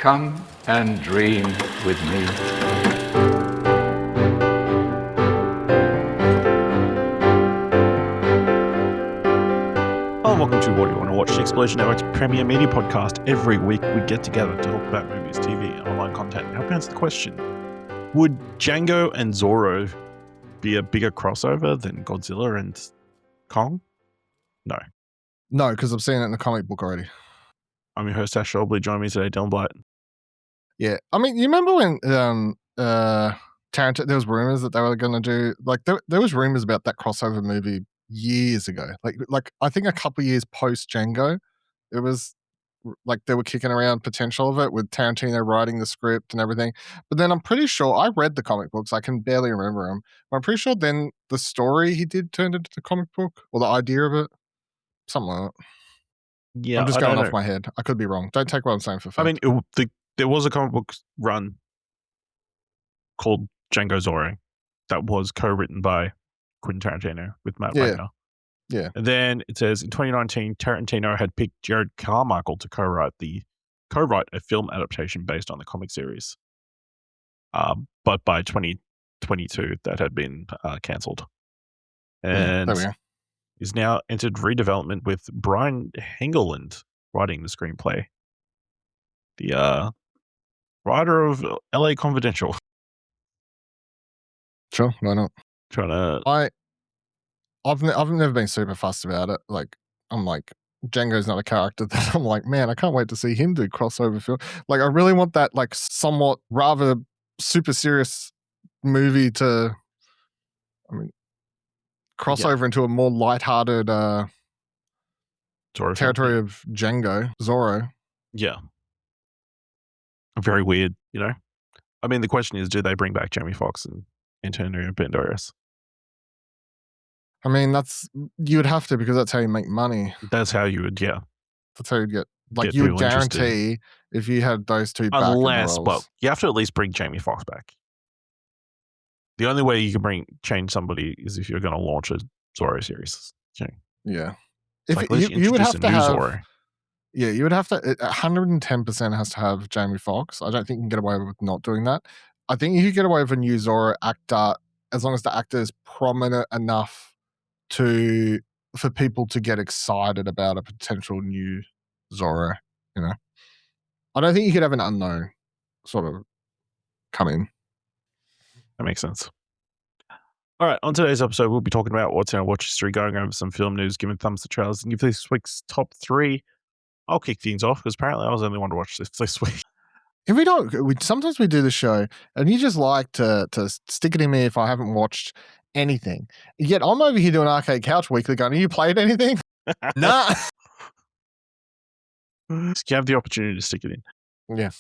Come and dream with me. Hello, welcome to What Do You Want to Watch, the Explosion Network's premier media podcast. Every week we get together to talk about movies, TV, and online content and help answer the question, would Django and Zorro be a bigger crossover than Godzilla and Kong? No. No, because I've seen it in the comic book already. I'm your host, Ash Shelby. Join me today, Dylan Blight. Yeah. I mean, you remember when Tarantino, there was rumors that they were going to do, like, there was rumors about that crossover movie years ago. Like I think a couple of years post Django, it was like they were kicking around potential of it with Tarantino writing the script and everything. But then I'm pretty sure, I read the comic books, I can barely remember them. But I'm pretty sure then the story he did turned into the comic book, or the idea of it. Something like that. Yeah, I'm just going off my head. I could be wrong. Don't take what I'm saying for fact. I mean, there was a comic book run called Django Zorro that was co-written by Quentin Tarantino with Matt Wagner. Yeah. And then it says in 2019, Tarantino had picked Jared Carmichael to co-write a film adaptation based on the comic series. But by 2022, that had been cancelled. And there we go. is now entered redevelopment with Brian Hengeland writing the screenplay. The writer of LA Confidential. Sure, why not? I've never been super fussed about it. Like, I'm like, Django's not a character that I'm like, man, I can't wait to see him do crossover film. Like, I really want that, like, somewhat rather super serious movie to, I mean, crossover into a more lighthearted territory of Django, Zorro. Yeah. Very weird, you know? I mean, the question is, do they bring back Jamie Foxx and Antonio Banderas? I mean, you would have to, because that's how you make money. That's how you would, yeah. That's how you'd get, like, you would guarantee if you had those two back. Unless, well, you have to at least bring Jamie Foxx back. The only way you can change somebody is if you're going to launch a Zorro series. Yeah. If like, you would have to have Zorro. Yeah, you would have to. 110% has to have Jamie Foxx. I don't think you can get away with not doing that. I think you could get away with a new Zorro actor as long as the actor is prominent enough for people to get excited about a potential new Zorro. You know, I don't think you could have an unknown sort of come in. That makes sense. All right, on today's episode, we'll be talking about what's in our watch history, going over some film news, giving thumbs to trailers, and give this week's top 3. I'll kick things off because apparently I was the only one to watch this week. If we don't, sometimes we do the show and you just like to stick it in me if I haven't watched anything. Yet I'm over here doing Arcade Couch Weekly going, have you played anything? Nah. You have the opportunity to stick it in. Yeah.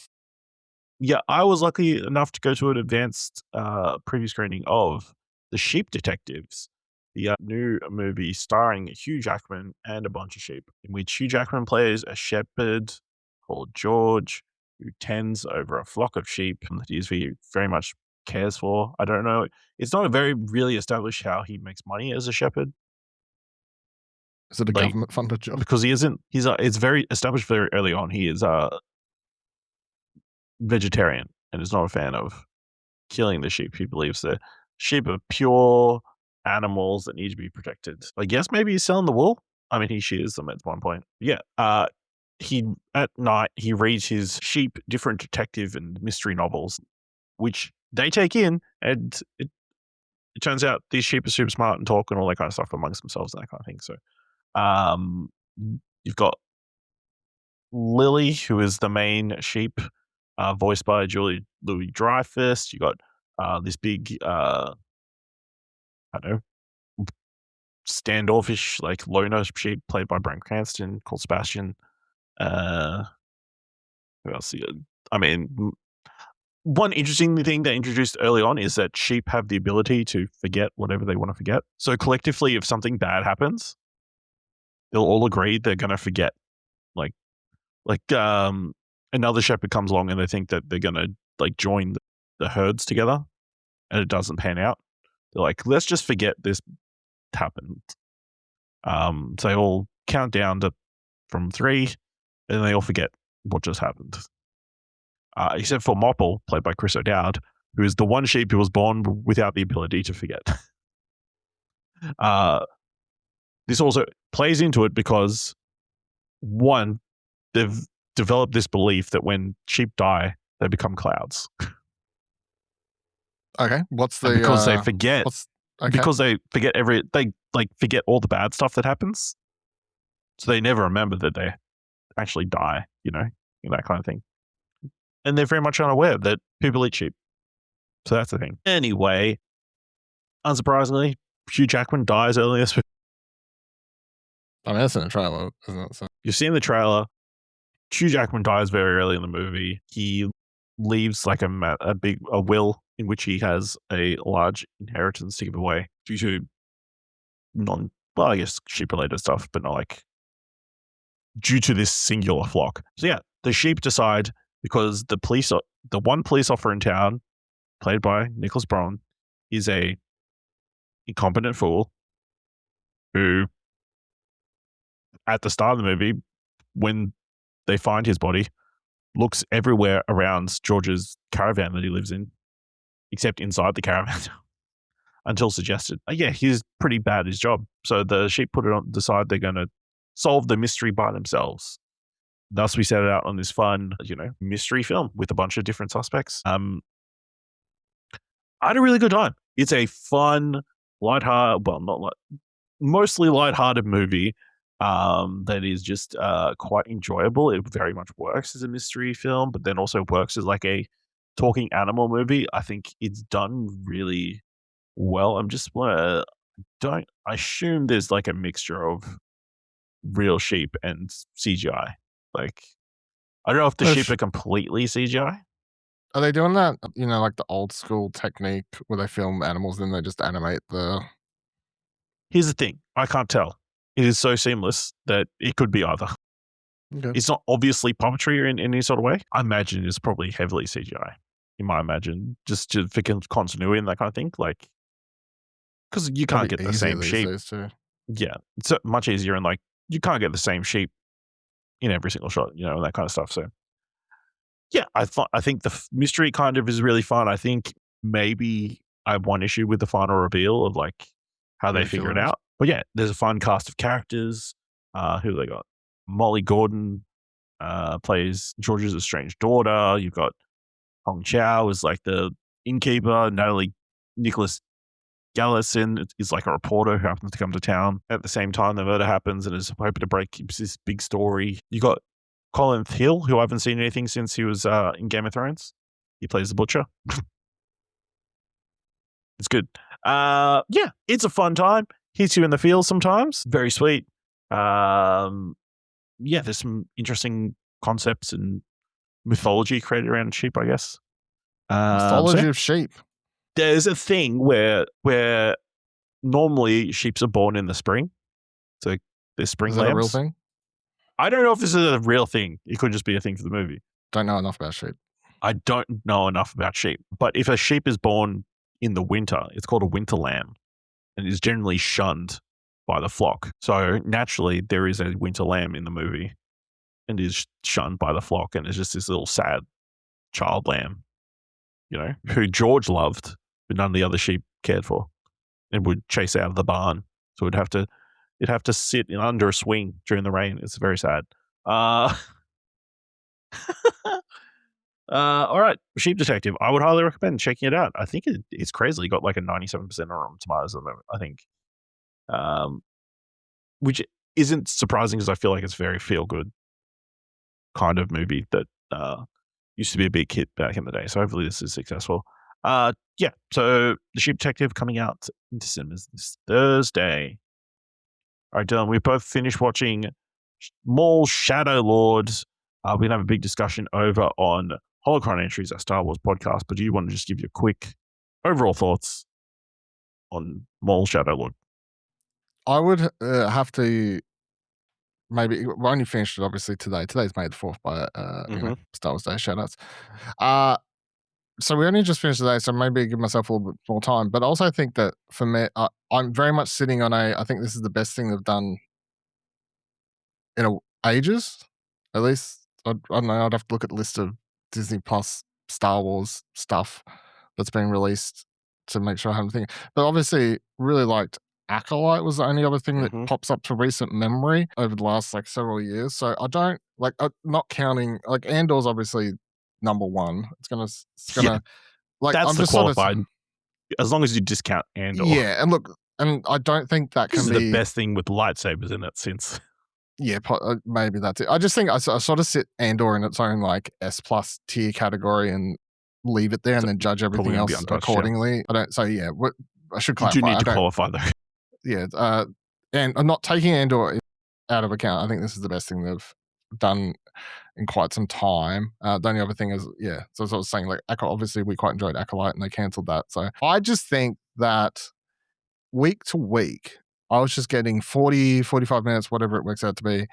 Yeah, I was lucky enough to go to an advanced preview screening of The Sheep Detectives, the new movie starring Hugh Jackman and a bunch of sheep, in which Hugh Jackman plays a shepherd called George who tends over a flock of sheep that he very much cares for. I don't know. It's not really established how he makes money as a shepherd. Is it a government-funded job? Because he isn't. It's very established very early on. He is a vegetarian and is not a fan of killing the sheep. He believes that sheep are pure animals that need to be protected. I guess maybe he's selling the wool. I mean, he shears them at one point. Yeah. At night he reads his sheep different detective and mystery novels, which they take in, and it turns out these sheep are super smart and talk and all that kind of stuff amongst themselves and that kind of thing. So, you've got Lily, who is the main sheep, voiced by Julie Louis-Dreyfus. You got this big, I don't know, standoffish, like loner sheep played by Bryan Cranston called Sebastian. Who else? I mean, one interesting thing they introduced early on is that sheep have the ability to forget whatever they want to forget. So collectively, if something bad happens, they'll all agree they're going to forget. Like another shepherd comes along and they think that they're going to like join the herds together, and it doesn't pan out. They're like, let's just forget this happened. So they all count down from 3, and they all forget what just happened. except for Mopple, played by Chris O'Dowd, who is the one sheep who was born without the ability to forget. This also plays into it because, one, they've developed this belief that when sheep die, they become clouds. Okay, what's the And because they forget, okay. because they forget they like forget all the bad stuff that happens, so they never remember that they actually die. That kind of thing. And they're very much unaware that people eat sheep. So that's the thing. Anyway, unsurprisingly, Hugh Jackman dies early in this movie. I mean, that's in the trailer, isn't it? So. You've seen the trailer. Hugh Jackman dies very early in the movie. He leaves like a will in which he has a large inheritance to give away due to I guess sheep-related stuff, but not like due to this singular flock. So yeah, the sheep decide, because the one police officer in town, played by Nicholas Braun, is a incompetent fool who, at the start of the movie, when they find his body, looks everywhere around George's caravan that he lives in, except inside the caravan, until suggested. Yeah, he's pretty bad at his job. So the sheep decide they're going to solve the mystery by themselves. Thus, we set it out on this fun, mystery film with a bunch of different suspects. I had a really good time. It's a fun, mostly lighthearted movie that is just quite enjoyable. It very much works as a mystery film, but then also works as like a talking animal movie. I think it's done really well. I assume there's like a mixture of real sheep and CGI. Like, I don't know if the sheep are completely CGI. Are they doing that, like the old school technique where they film animals and they just animate the... Here's the thing. I can't tell. It is so seamless that it could be either. Okay. It's not obviously puppetry in any sort of way. I imagine it's probably heavily CGI. You might imagine, just for continuity and that kind of thing. Like, because you can't get the same sheep. Yeah, it's much easier, and like you can't get the same sheep in every single shot, and that kind of stuff. So yeah, I think the mystery kind of is really fun. I think maybe I have one issue with the final reveal of like how they figure it out. But yeah, there's a fun cast of characters. Who they got? Molly Gordon plays George's estranged daughter. You've got Hong Chow is like the innkeeper. Nicholas Gallison is like a reporter who happens to come to town at the same time the murder happens and is hoping to break this big story. You got Colin Hill, who I haven't seen anything since he was in Game of Thrones. He plays the butcher. It's good. Yeah, it's a fun time. Hits you in the feels sometimes. Very sweet. Yeah, there's some interesting concepts and mythology created around sheep, I guess. Mythology of sheep. There's a thing where normally sheep are born in the spring. So they're spring lambs. Is that a real thing? I don't know if this is a real thing. It could just be a thing for the movie. Don't know enough about sheep. I don't know enough about sheep. But if a sheep is born in the winter, it's called a winter lamb and is generally shunned by the flock. So naturally, there is a winter lamb in the movie and is shunned by the flock, and it's just this little sad child lamb, who George loved, but none of the other sheep cared for, and would chase out of the barn. So it'd have to sit under a swing during the rain. It's very sad. All right, Sheep Detective. I would highly recommend checking it out. I think it's crazily got like a 97% on Rotten Tomatoes at the moment, I think. Which isn't surprising because I feel like it's a very feel-good kind of movie that used to be a big hit back in the day. So hopefully this is successful. Yeah, so The Sheep Detective coming out into cinemas this Thursday. All right, Dylan, we both finished watching Maul Shadow Lords. We're going to have a big discussion over on Holocron Entries, our Star Wars podcast, but do you want to just give your quick overall thoughts on Maul Shadow Lord? I would have to maybe... We only finished it obviously today. Today's May the 4th by Star Wars Day shoutouts. So we only just finished today, so maybe give myself a little bit more time. But I also think that for me, I'm very much sitting on I think this is the best thing they've done in ages. At least, I don't know, I'd have to look at the list of Disney Plus Star Wars stuff that's been released to make sure I haven't think. But obviously, really liked Acolyte was the only other thing that pops up to recent memory over the last like several years. So I don't like not counting like Andor's obviously number one. It's gonna like That's I'm the just sort qualified. of As long as you discount Andor. yeah. And look, and I don't think that This can is be the best thing with lightsabers in it since. yeah, maybe that's it. I just think I sort of sit Andor in its own like S plus tier category and leave it there, and then judge everything probably be else untouched, yeah. accordingly. I don't. So yeah, I should You clarify. do need I to don't- qualify though. Yeah, and I'm not taking Andor out of account. I think this is the best thing they've done in quite some time. The only other thing is, yeah, so as I was saying, like, obviously we quite enjoyed Acolyte and they cancelled that. So I just think that week to week, I was just getting 40, 45 minutes, whatever it works out to be,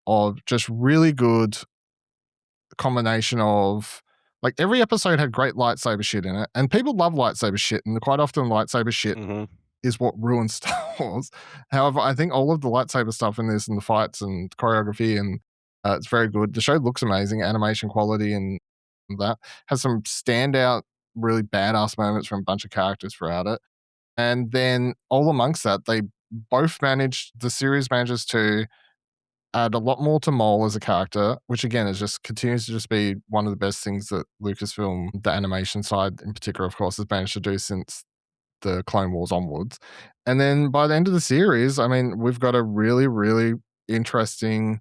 of just really good combination of, like, every episode had great lightsaber shit in it. And people love lightsaber shit, and quite often lightsaber shit is what ruins Star Wars. However, I think all of the lightsaber stuff in this and the fights and choreography and it's very good. The show looks amazing, animation quality and that has some standout, really badass moments from a bunch of characters throughout it. And then all amongst that, the series manages to add a lot more to Maul as a character, which again is just continues to just be one of the best things that Lucasfilm, the animation side in particular, of course, has managed to do since the Clone Wars onwards. And then by the end of the series, I mean, we've got a really, really interesting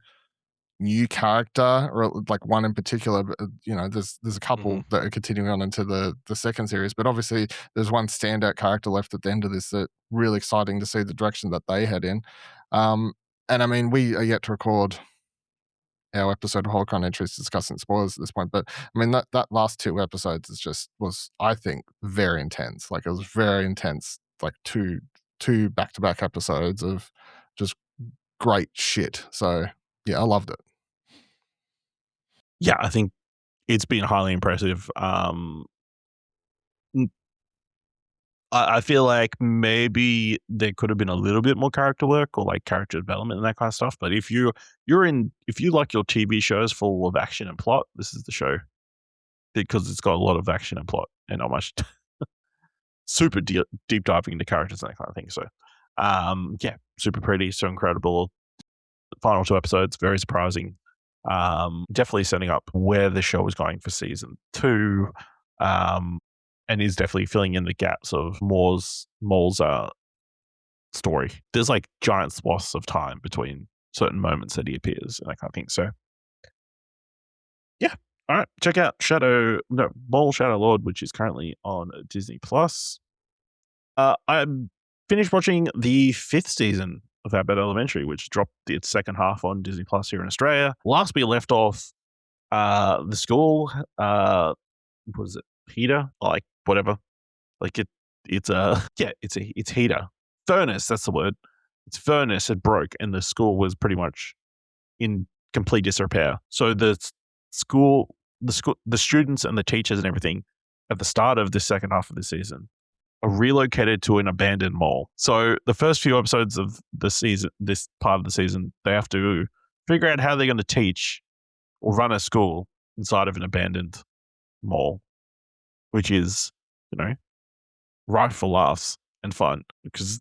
new character, or like one in particular. But, there's a couple that are continuing on into the second series, but obviously there's one standout character left at the end of this that really exciting to see the direction that they head in. And I mean, we are yet to record our episode of Holocron Entries discussing spoilers at this point, but I mean that last two episodes was I think very intense. Like it was very intense, like two back-to-back episodes of just great shit. So yeah, I loved it. Yeah, I think it's been highly impressive. I feel like maybe there could have been a little bit more character work or like character development and that kind of stuff. But if you like your TV shows full of action and plot, this is the show, because it's got a lot of action and plot and not much super deep diving into characters and that kind of thing. So, yeah, super pretty, so incredible. The final two episodes, very surprising. Definitely setting up where the show is going for season 2. And is definitely filling in the gaps of Maul's story. There's like giant swaths of time between certain moments that he appears and that kind of thing. So, yeah. All right. Check out Maul Shadow Lord, which is currently on Disney Plus. I finished watching the 5th season of Abbott Elementary, which dropped its second half on Disney Plus here in Australia. Last we left off, the school, was it heater? Like whatever. Like it's heater. Furnace, that's the word. Its furnace had broke and the school was pretty much in complete disrepair. So the students and the teachers and everything at the start of the second half of the season are relocated to an abandoned mall. So the first few episodes of the season, this part of the season, they have to figure out how they're going to teach or run a school inside of an abandoned mall, which is, rife for laughs and fun, because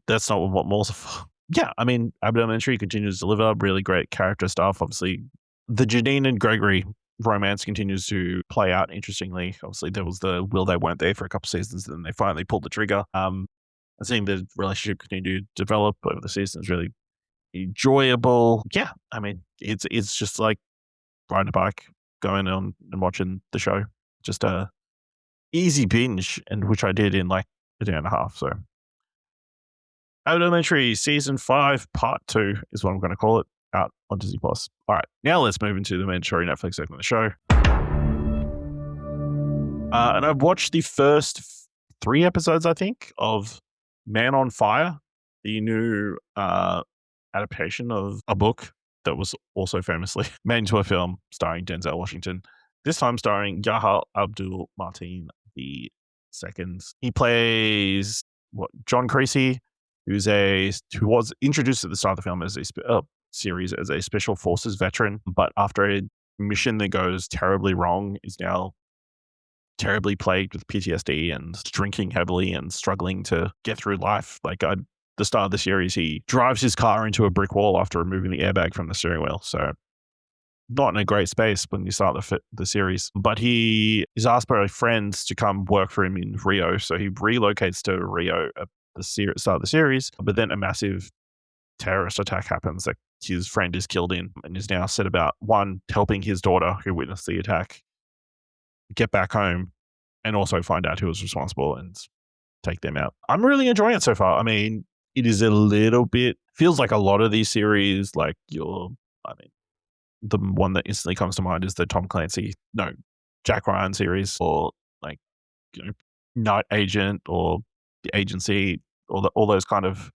that's not what malls are for. Yeah, I mean, Abbott Elementary continues to deliver really great character stuff. Obviously, the Janine and Gregory romance continues to play out interestingly. Obviously, there was the will they weren't they for a couple seasons, and then they finally pulled the trigger. And seeing the relationship continue to develop over the season is really enjoyable. Yeah, I mean, it's just like riding a bike, going on and watching the show. Just a easy binge, and which I did in like a day and a half. So, Abbott Elementary Season 5 Part 2 is what I'm going to call it, out on Disney Plus. All right, now let's move into the mandatory Netflix segment of the show. And I've watched the first 3 episodes, I think, of Man on Fire, the new adaptation of a book that was also famously made into a film starring Denzel Washington. This time starring Yahya Abdul Mateen II. He plays John Creasy, who was introduced at the start of the film as a series as a special forces veteran, but after mission that goes terribly wrong is now terribly plagued with PTSD and drinking heavily and struggling to get through life. Like the start of the series, he drives his car into a brick wall after removing the airbag from the steering wheel. So not in a great space when you start the series. But he is asked by friends to come work for him in Rio. So he relocates to Rio at the start of the series. But then a massive terrorist attack happens that his friend is killed in, and is now set about, one, helping his daughter who witnessed the attack get back home, and also find out who was responsible and take them out. I'm really enjoying it so far. I mean, it is a little bit, feels like a lot of these series, like the one that instantly comes to mind is the Jack Ryan series, or like, Night Agent or The Agency, or all those kind of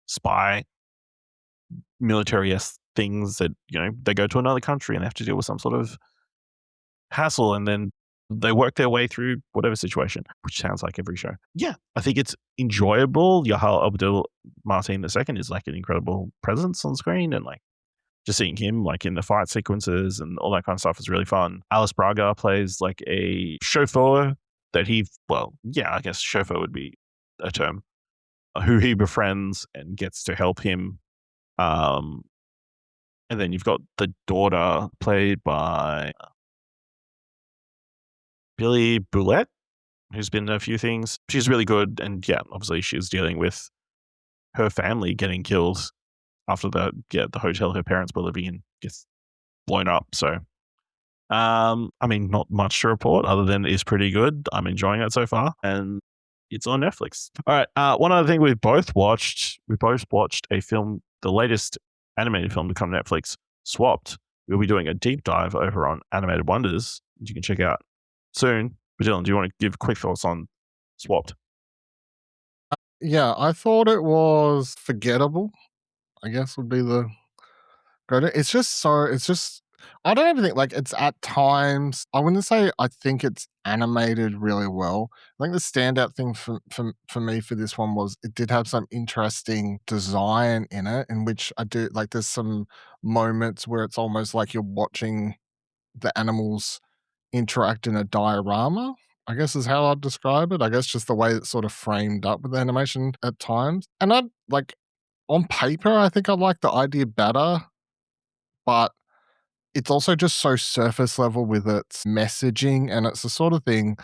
spy military-esque things that, they go to another country and they have to deal with some sort of hassle, and then they work their way through whatever situation, which sounds like every show. Yeah, I think it's enjoyable. Yahal Abdul Martin II is like an incredible presence on screen, and like just seeing him like in the fight sequences and all that kind of stuff is really fun. Alice Braga plays like a chauffeur that I guess chauffeur would be a term, who he befriends and gets to help him. And then you've got the daughter played by Billy Boulette, who's been in a few things. She's really good. And yeah, obviously she's dealing with her family getting killed after the hotel her parents were living in gets blown up. So, I mean, not much to report other than it's pretty good. I'm enjoying it so far, and it's on Netflix. All right. One other thing we both watched a film, the latest animated film to come to Netflix, Swapped. We'll be doing a deep dive over on Animated Wonders, which you can check out soon. But Dylan, do you want to give quick thoughts on Swapped? Yeah, I thought it was forgettable, I guess would be the go to. It's just I don't even think, like, it's at times, I wouldn't say I think it's animated really well. I think the standout thing for me for this one was it did have some interesting design in it, in which I do like, there's some moments where it's almost like you're watching the animals interact in a diorama, I guess is how I'd describe it. I guess just the way it's sort of framed up with the animation at times. And I'd like, on paper, I think I like the idea better, but it's also just so surface level with its messaging, and it's the sort of thing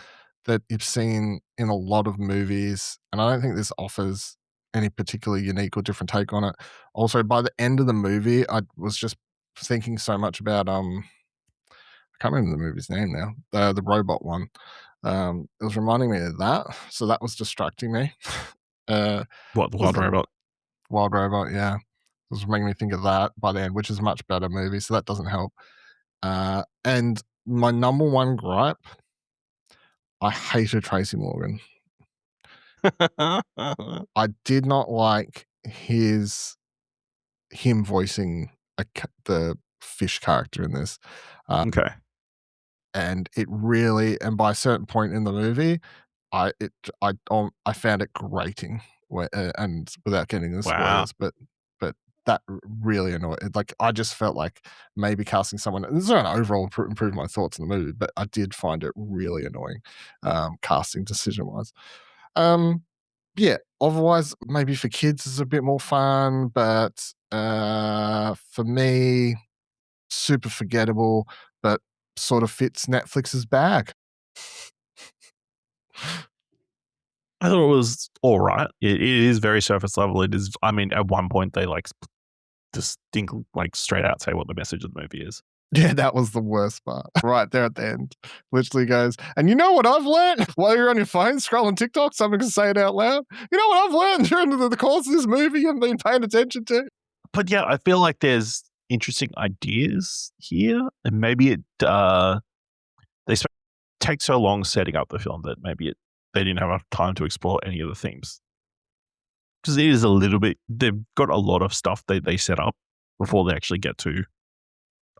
that you've seen in a lot of movies, and I don't think this offers any particularly unique or different take on it. Also, by the end of the movie, I was just thinking so much about I can't remember the movie's name now, the robot one. It was reminding me of that, so that was distracting me. What, the Wild Robot? Wild Robot, yeah. It was making me think of that by the end, which is a much better movie, so that doesn't help. And my number one gripe, I hated Tracy Morgan. I did not like him voicing the fish character in this. Okay. And it really, and by a certain point in the movie, I found it grating, and without getting the Wow. spoilers, but that really annoyed. Like, I just felt like maybe casting someone. This is an overall improve my thoughts on the movie, but I did find it really annoying, casting decision wise. Yeah. Otherwise, maybe for kids it's a bit more fun, but for me, super forgettable, but sort of fits Netflix's bag. I thought it was all right. It is very surface level. It is. I mean, at one point they like distinctly, like, straight out say what the message of the movie is. Yeah, that was the worst part. Right there at the end, literally goes, and you know what I've learned while you're on your phone scrolling TikTok? Someone can say it out loud. You know what I've learned during the course of this movie and been paying attention to? But yeah, I feel like there's interesting ideas here, and maybe they take so long setting up the film that maybe they didn't have enough time to explore any of the themes. Because it is a little bit, they've got a lot of stuff they set up before they actually get to,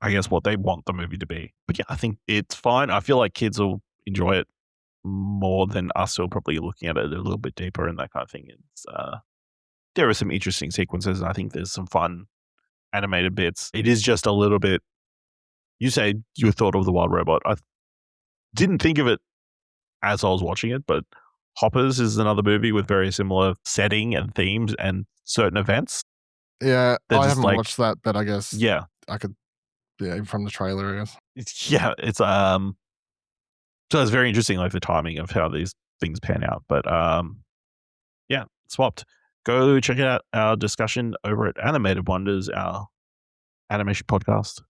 I guess, what they want the movie to be. But yeah, I think it's fine. I feel like kids will enjoy it more than us who are probably looking at it a little bit deeper and that kind of thing. It's there are some interesting sequences, and I think there's some fun animated bits. It is just a little bit, You say you thought of The Wild Robot. I didn't think of it as I was watching it, but Hoppers is another movie with very similar setting and themes and certain events. Yeah, They're I just haven't like- watched that, but I guess Yeah. I could. Yeah, even from the trailer, I guess. It's so it's very interesting, like the timing of how these things pan out. But yeah, swapped. Go check out our discussion over at Animated Wonders, our animation podcast,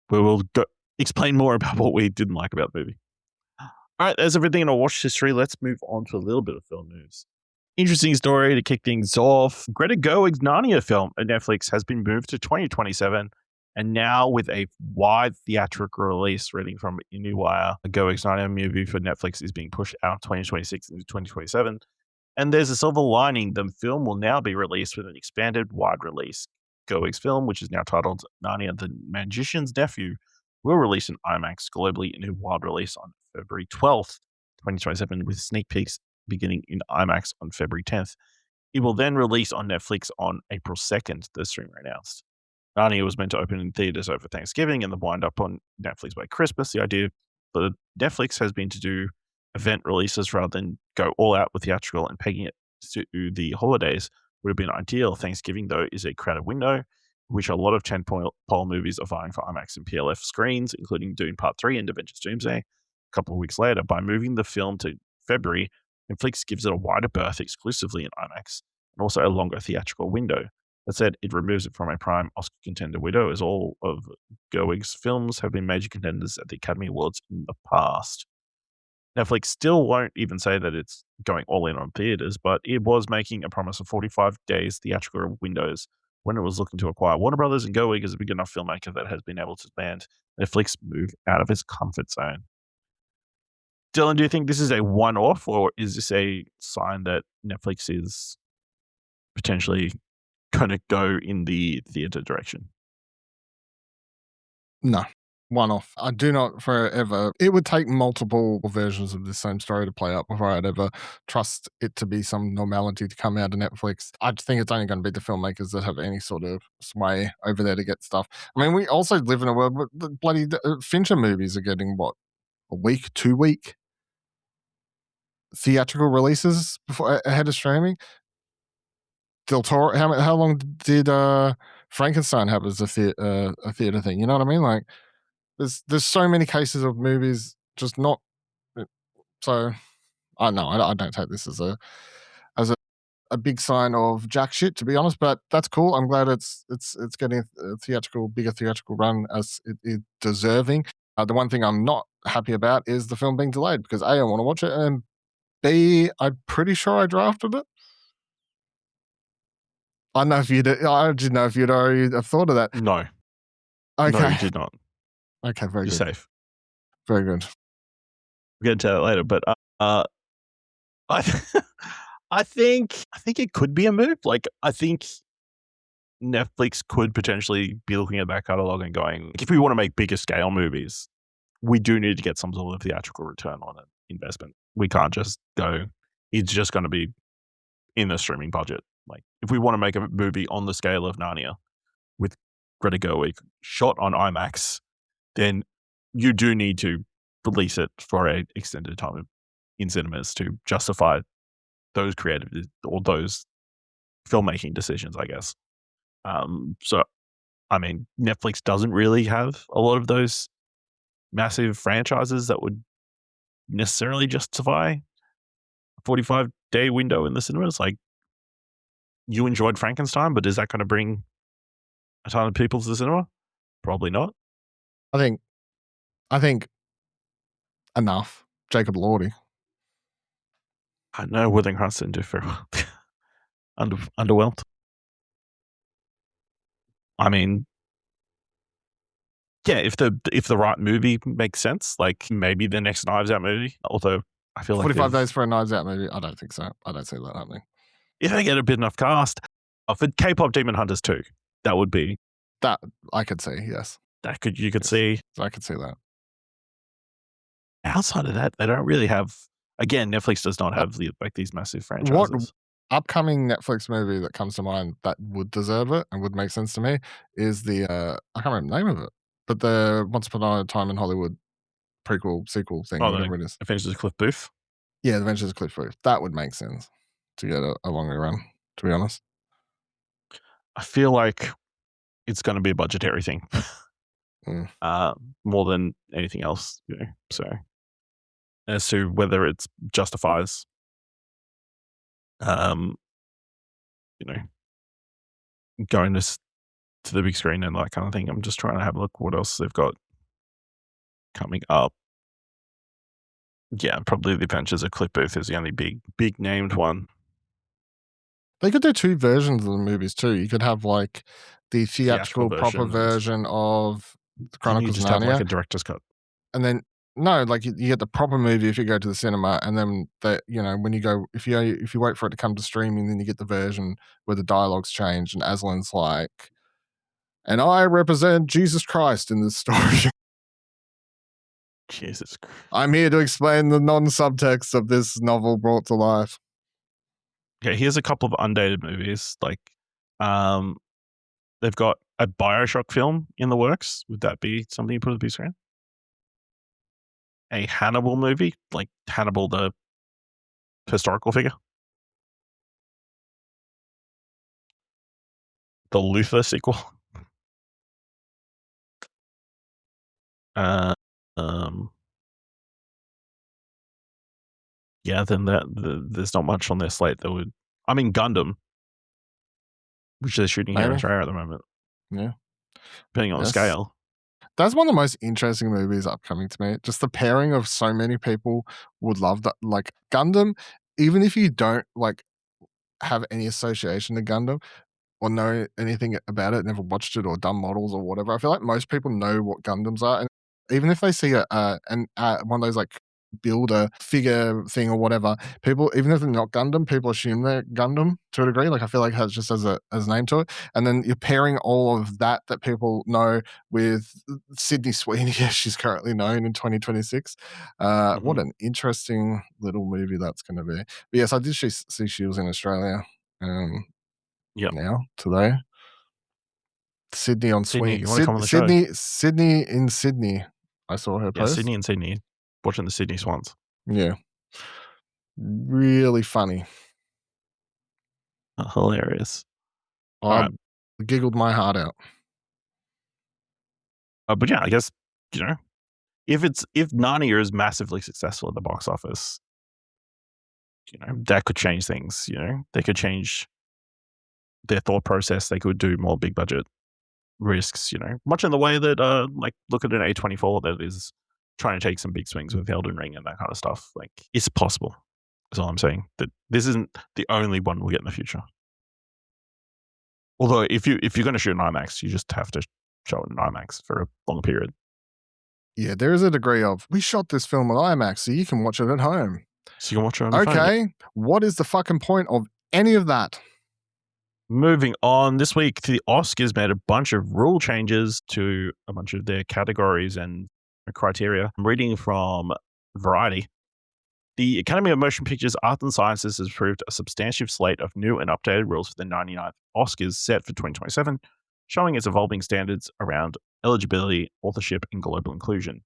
where we'll go explain more about what we didn't like about the movie. All right, there's everything in our watch history. Let's move on to a little bit of film news. Interesting story to kick things off. Greta Gerwig's Narnia film at Netflix has been moved to 2027, and now with a wide theatrical release, reading from IndieWire, Gerwig's Narnia movie for Netflix is being pushed out of 2026 into 2027. And there's a silver lining. The film will now be released with an expanded wide release. Gerwig's film, which is now titled Narnia the Magician's Nephew, will release in IMAX globally in a wide release on February 12th, 2027, with sneak peeks beginning in IMAX on February 10th. It will then release on Netflix on April 2nd, the streamer announced. Narnia was meant to open in theaters over Thanksgiving and then wind up on Netflix by Christmas. The idea for Netflix has been to do event releases rather than go all out with theatrical, and pegging it to the holidays would have been ideal. Thanksgiving, though, is a crowded window, which a lot of tentpole movies are vying for IMAX and PLF screens, including Dune Part 3 and Avengers Doomsday. A couple of weeks later, by moving the film to February, Netflix gives it a wider berth exclusively in IMAX and also a longer theatrical window. That said, it removes it from a prime Oscar contender window, as all of Gerwig's films have been major contenders at the Academy Awards in the past. Netflix still won't even say that it's going all in on theaters, but it was making a promise of 45 days theatrical windows when it was looking to acquire Warner Brothers, and Gerwig is a big enough filmmaker that has been able to land Netflix move out of its comfort zone. Dylan, do you think this is a one-off, or is this a sign that Netflix is potentially going to go in the theater direction? No, one off. I do not forever. It would take multiple versions of the same story to play out before I'd ever trust it to be some normality to come out of Netflix. I think it's only going to be the filmmakers that have any sort of sway over there to get stuff. I mean, we also live in a world where the bloody Fincher movies are getting what, a week, 2 week theatrical releases before ahead of streaming. Del Toro, how long did Frankenstein have as a theater thing? You know what I mean? Like, there's so many cases of movies just not. So, I know I don't take this as a big sign of jack shit, to be honest. But that's cool. I'm glad it's getting a bigger theatrical run as it deserving. The one thing I'm not happy about is the film being delayed, because A, I want to watch it, and B, I'm pretty sure I drafted it. I don't know if you'd. I didn't know if you'd already have thought of that. No. Okay. No, you did not. Okay, very You're good. safe. Very good. We'll get into that later, but I think it could be a move. Like, I think Netflix could potentially be looking at that catalog and going, if we want to make bigger scale movies, we do need to get some sort of theatrical return on an investment. We can't just go, it's just going to be in the streaming budget. Like, if we want to make a movie on the scale of Narnia with Greta Gerwig shot on IMAX, then you do need to release it for an extended time in cinemas to justify those creative or those filmmaking decisions, I guess. So, I mean, Netflix doesn't really have a lot of those massive franchises that would necessarily justify a 45-day window in the cinemas. Like, you enjoyed Frankenstein, but is that going to bring a ton of people to the cinema? Probably not. I think enough. Jacob Elordi. I know Wuthering Heights didn't do very well. Underwhelmed. I mean, yeah, if the right movie makes sense, like maybe the next Knives Out movie. Although I feel like 45 days for a Knives Out movie. I don't think so. I don't see that happening. if they get a big enough cast, for K-pop Demon Hunters 2, that would be That I could see. Yes, you could Yes. see. I could see that. Outside of that, they don't really have. Again, Netflix does not have these massive franchises. Upcoming Netflix movie that comes to mind that would deserve it and would make sense to me is the I can't remember the name of it. but the Once Upon a Time in Hollywood prequel, sequel thing, whatever it is. Adventures of Cliff Booth. Yeah, The Adventures of Cliff Booth. That would make sense to get a longer run, to be honest. I feel like it's going to be a budgetary thing. More than anything else, so as to whether it justifies going to the big screen and that kind of thing. I'm just trying to have a look what else they've got coming up. Yeah, probably The Adventures of Cliff Booth is the only big named one. They could do 2 versions of the movies too. You could have like the theatrical proper version of the Chronicles of Narnia. Have like a director's cut. And then no, like you get the proper movie if you go to the cinema, and then when you go, if you wait for it to come to streaming, then you get the version where the dialogue's changed and Aslan's like, and I represent Jesus Christ in this story. Jesus Christ. I'm here to explain the non-subtext of this novel brought to life. Okay, here's a couple of undated movies. Like, they've got a Bioshock film in the works. Would that be something you put on the big screen? A Hannibal movie, like Hannibal the historical figure. The Luther sequel. Yeah, then there's not much on their slate that would. I mean, Gundam, which they're shooting here in Australia at the moment. Yeah, depending on the scale. That's one of the most interesting movies upcoming to me. Just the pairing of so many people would love that. Like Gundam, even if you don't like have any association to Gundam or know anything about it, never watched it or done models or whatever, I feel like most people know what Gundams are. And even if they see one of those like builder figure thing or whatever, people, even if they're not Gundam, people assume they're Gundam to a degree. Like I feel like it has just as a name to it. And then you're pairing all of that people know with Sydney Sweeney, as she's currently known in 2026. What an interesting little movie that's going to be. But yes, I did see she was in Australia. Now today. Sydney on Sweeney. You want to come on the show? Sydney in Sydney. I saw her post. Sydney in Sydney. Watching the Sydney Swans. Yeah. Really funny. Hilarious. I giggled my heart out. But yeah, I guess, if Narnia is massively successful at the box office, that could change things, They could change their thought process. They could do more big budget risks, much in the way that, like, look at an A24 that is trying to take some big swings with Elden Ring and that kind of stuff. Like, it's possible, is all I'm saying. That this isn't the only one we'll get in the future. Although, if you're going to shoot an IMAX, you just have to show it in IMAX for a long period. Yeah, there is a degree of, we shot this film on IMAX so you can watch it at home. So you can watch it on your phone. Okay, what is the fucking point of any of that? Moving on, this week, the Oscars made a bunch of rule changes to a bunch of their categories and criteria. I'm reading from Variety. The Academy of Motion Pictures Arts and Sciences has approved a substantive slate of new and updated rules for the 99th Oscars set for 2027, showing its evolving standards around eligibility, authorship, and global inclusion.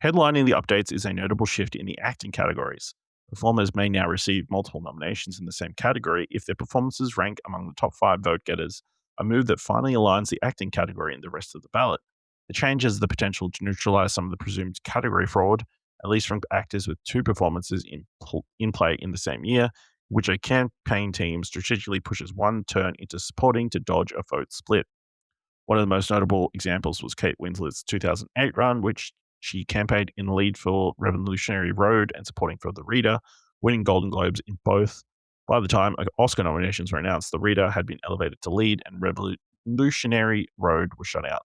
Headlining the updates is a notable shift in the acting categories. Performers may now receive multiple nominations in the same category if their performances rank among the top 5 vote getters, a move that finally aligns the acting category and the rest of the ballot. The change has the potential to neutralize some of the presumed category fraud, at least from actors with 2 performances in play in the same year, which a campaign team strategically pushes one turn into supporting to dodge a vote split. One of the most notable examples was Kate Winslet's 2008 run, which she campaigned in the lead for Revolutionary Road and supporting for The Reader, winning Golden Globes in both. By the time Oscar nominations were announced, The Reader had been elevated to lead and Revolutionary Road was shut out.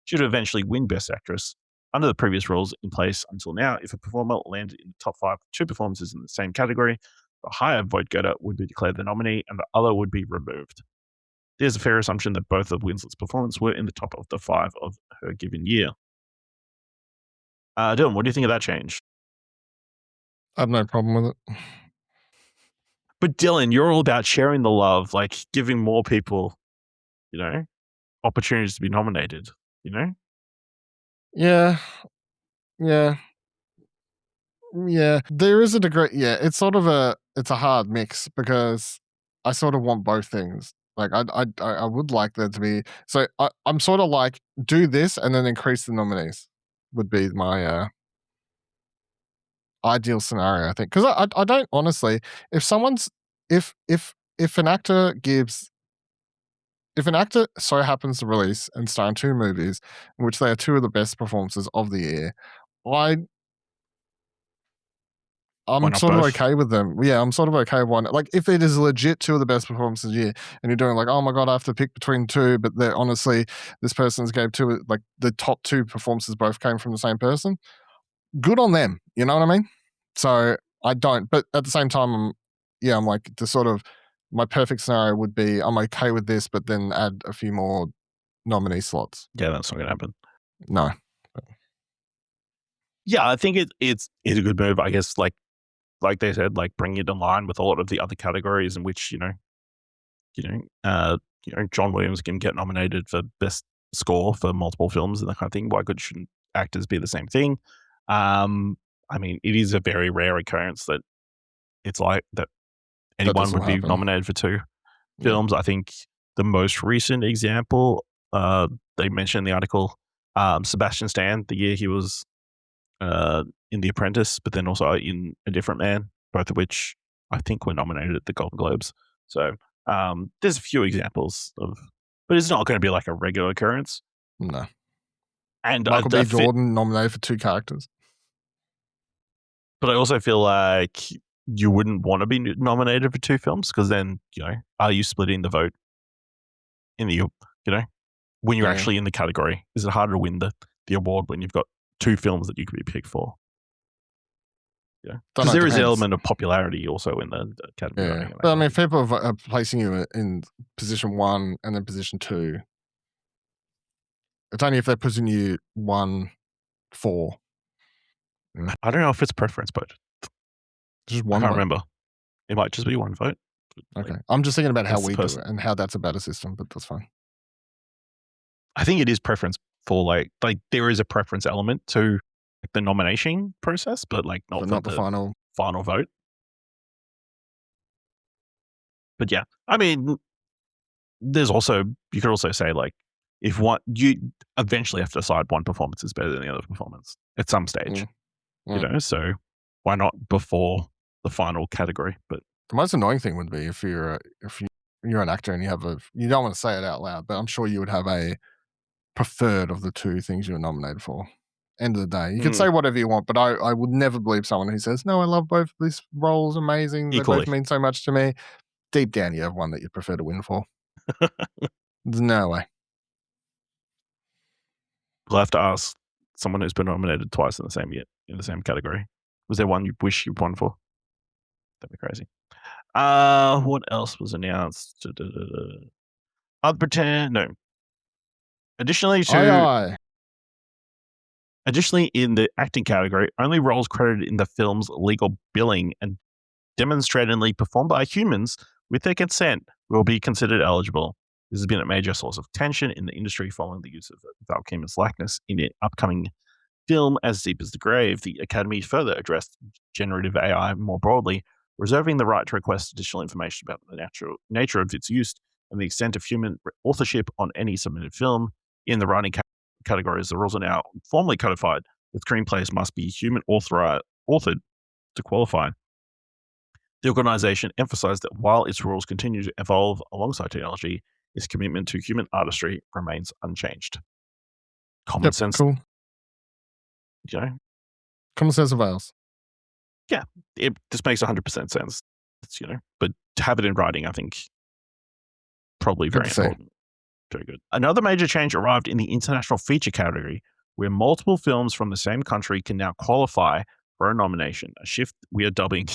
She would eventually win Best Actress. Under the previous rules in place until now, if a performer landed in the top 5 2 performances in the same category, the higher vote getter would be declared the nominee and the other would be removed. There's a fair assumption that both of Winslet's performances were in the top of the 5 of her given year. Dylan, what do you think of that change? I have no problem with it. But Dylan, you're all about sharing the love, like giving more people, opportunities to be nominated, Yeah, yeah, yeah. There is a degree. Yeah, it's a hard mix because I sort of want both things. Like I would like there to be. So I'm sort of like do this and then increase the nominees would be my ideal scenario. I think because I don't honestly if someone's if an actor gives if an actor so happens to release and star in two movies in which they are two of the best performances of the year, I Why I'm not sort of both? okay with them. Yeah, I'm sort of okay with one. Like if it is legit two of the best performances of the year, and you're doing like, oh my god, I have to pick between two, but they're honestly this person's gave two like the top two performances both came from the same person. Good on them. You know what I mean? So I don't, but at the same time, I'm like the sort of my perfect scenario would be I'm okay with this, but then add a few more nominee slots. Yeah, that's not going to happen. No. Yeah, I think it's a good move. I guess like they said, like bringing it in line with a lot of the other categories in which John Williams can get nominated for best score for multiple films and that kind of thing. Why shouldn't actors be the same thing? I mean, it is a very rare occurrence that it's like that anyone this would will be happen. nominated for two Yeah. films. I think the most recent example, they mentioned in the article, Sebastian Stan, the year he was in The Apprentice, but then also in A Different Man, both of which I think were nominated at the Golden Globes. So there's a few examples of, but it's not going to be like a regular occurrence. No. And Michael B. Jordan nominated for two characters. But I also feel like you wouldn't want to be nominated for two films because then, are you splitting the vote in the, when you're actually in the category? Is it harder to win the award when you've got two films that you could be picked for? Yeah, because there is an element of popularity also in the category. Yeah, but I mean, if people are placing you in position 1 and then position 2, it's only if they're putting you 1, 4. I don't know if it's preference, but just one. I can't remember. It might just be one vote. Okay, I'm just thinking about how we do it and how that's a better system, but that's fine. I think it is preference for like there is a preference element to the nomination process, but like not the final vote. But yeah, I mean, there's also, you could also say like, if you eventually have to decide one performance is better than the other performance at some stage, so why not before the final category? But the most annoying thing would be if you're an actor and you don't want to say it out loud, but I'm sure you would have a preferred of the two things you were nominated for. End of the day, you can say whatever you want, but I would never believe someone who says, no, I love both these roles, amazing, they both mean so much to me. Deep down, you have one that you prefer to win for. There's no way. We'll have to ask someone who's been nominated twice in the same category. Was there one you wish you won for? That'd be crazy. What else was announced? I'd pretend no. Additionally, in the acting category, only roles credited in the film's legal billing and demonstratingly performed by humans with their consent will be considered eligible. This has been a major source of tension in the industry following the use of Val Kilmer's likeness in an upcoming film As Deep as the Grave. The Academy further addressed generative AI more broadly, reserving the right to request additional information about the nature of its use and the extent of human authorship on any submitted film. In the writing categories, the rules are now formally codified. The screenplays must be human authored to qualify. The organization emphasized that while its rules continue to evolve alongside technology, its commitment to human artistry remains unchanged. Common sense. Cool. Common sense avails. Yeah, this makes 100% sense. But to have it in writing, I think, probably very important. Very good. Another major change arrived in the international feature category, where multiple films from the same country can now qualify for a nomination, a shift we are dubbing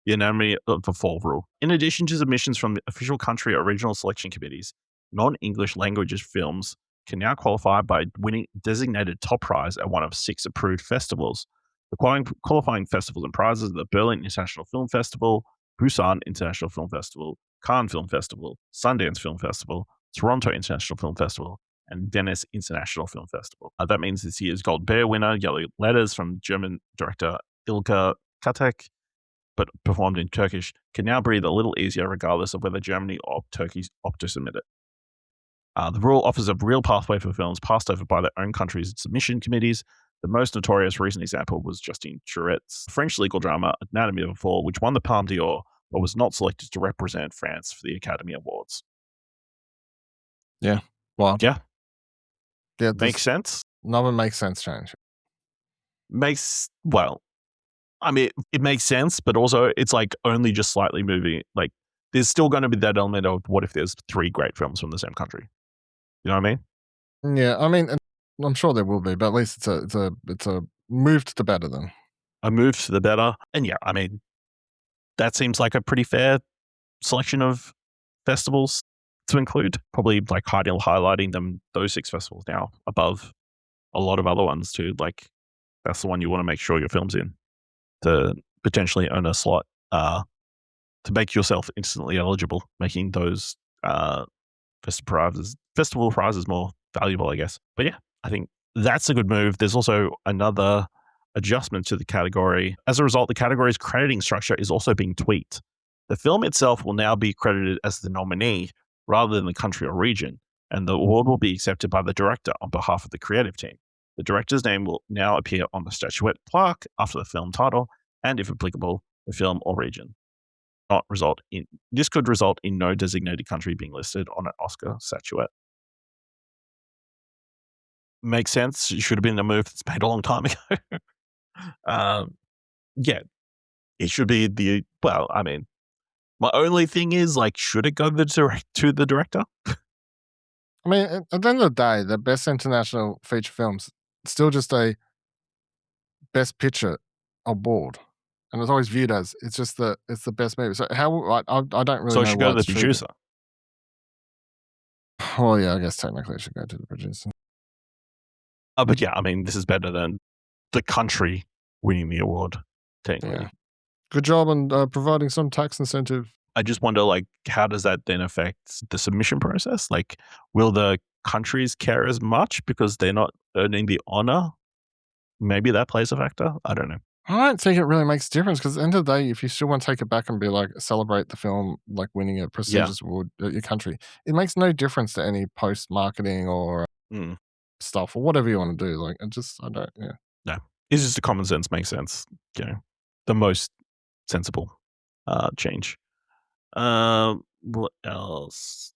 the anatomy of the fall rule. In addition to submissions from the official country or regional selection committees, non-English languages films can now qualify by winning designated top prize at one of 6 approved festivals. The qualifying festivals and prizes are the Berlin International Film Festival, Busan International Film Festival, Cannes Film Festival, Sundance Film Festival, Toronto International Film Festival, and Venice International Film Festival. That means this year's Gold Bear winner, Yellow Letters from German director Ilka Katek, but performed in Turkish, can now breathe a little easier regardless of whether Germany or Turkey opt to submit it. The rule offers a real pathway for films passed over by their own countries' submission committees. The most notorious recent example was Justine Tourette's French legal drama Anatomy of a Fall, which won the Palme d'Or but was not selected to represent France for the Academy Awards. Yeah. Well, Yeah. yeah, Makes sense? no one makes sense change. Well, I mean, it makes sense, but also it's like only just slightly moving. Like, there's still going to be that element of what if there's 3 great films from the same country? You know what I mean? Yeah, I mean, and I'm sure there will be, but at least it's a move to the better then. A move to the better. And yeah, I mean, that seems like a pretty fair selection of festivals to include. Probably like highlighting them, those 6 festivals now above a lot of other ones too. Like, that's the one you want to make sure your film's in to potentially earn a slot, to make yourself instantly eligible, making those festival prizes more valuable, I guess. But yeah, I think that's a good move. There's also another adjustment to the category. As a result, the category's crediting structure is also being tweaked. The film itself will now be credited as the nominee rather than the country or region, and the award will be accepted by the director on behalf of the creative team. The director's name will now appear on the statuette plaque after the film title, and if applicable, the film or region. This could result in no designated country being listed on an Oscar statuette. Makes sense. It should have been a move that's made a long time ago. Yeah, it should be well, I mean, my only thing is, like, should it go to the director? I mean, at the end of the day, the best international feature films still just a best picture award, and it's always viewed as it's the best movie. So how I don't really So know it should why go to the it's treated. producer. Well, yeah, I guess technically it should go to the producer. But yeah, I mean, this is better than the country winning the award, technically. Yeah. Good job on providing some tax incentive. I just wonder, like, how does that then affect the submission process? Like, will the countries care as much because they're not earning the honor? Maybe that plays a factor. I don't know. I don't think it really makes a difference because at the end of the day, if you still want to take it back and be like, celebrate the film, like winning a prestigious award at your country, it makes no difference to any post marketing or stuff or whatever you want to do. Like, I don't, yeah. No, it's just a common sense, makes sense. You know, the most sensible change. What else?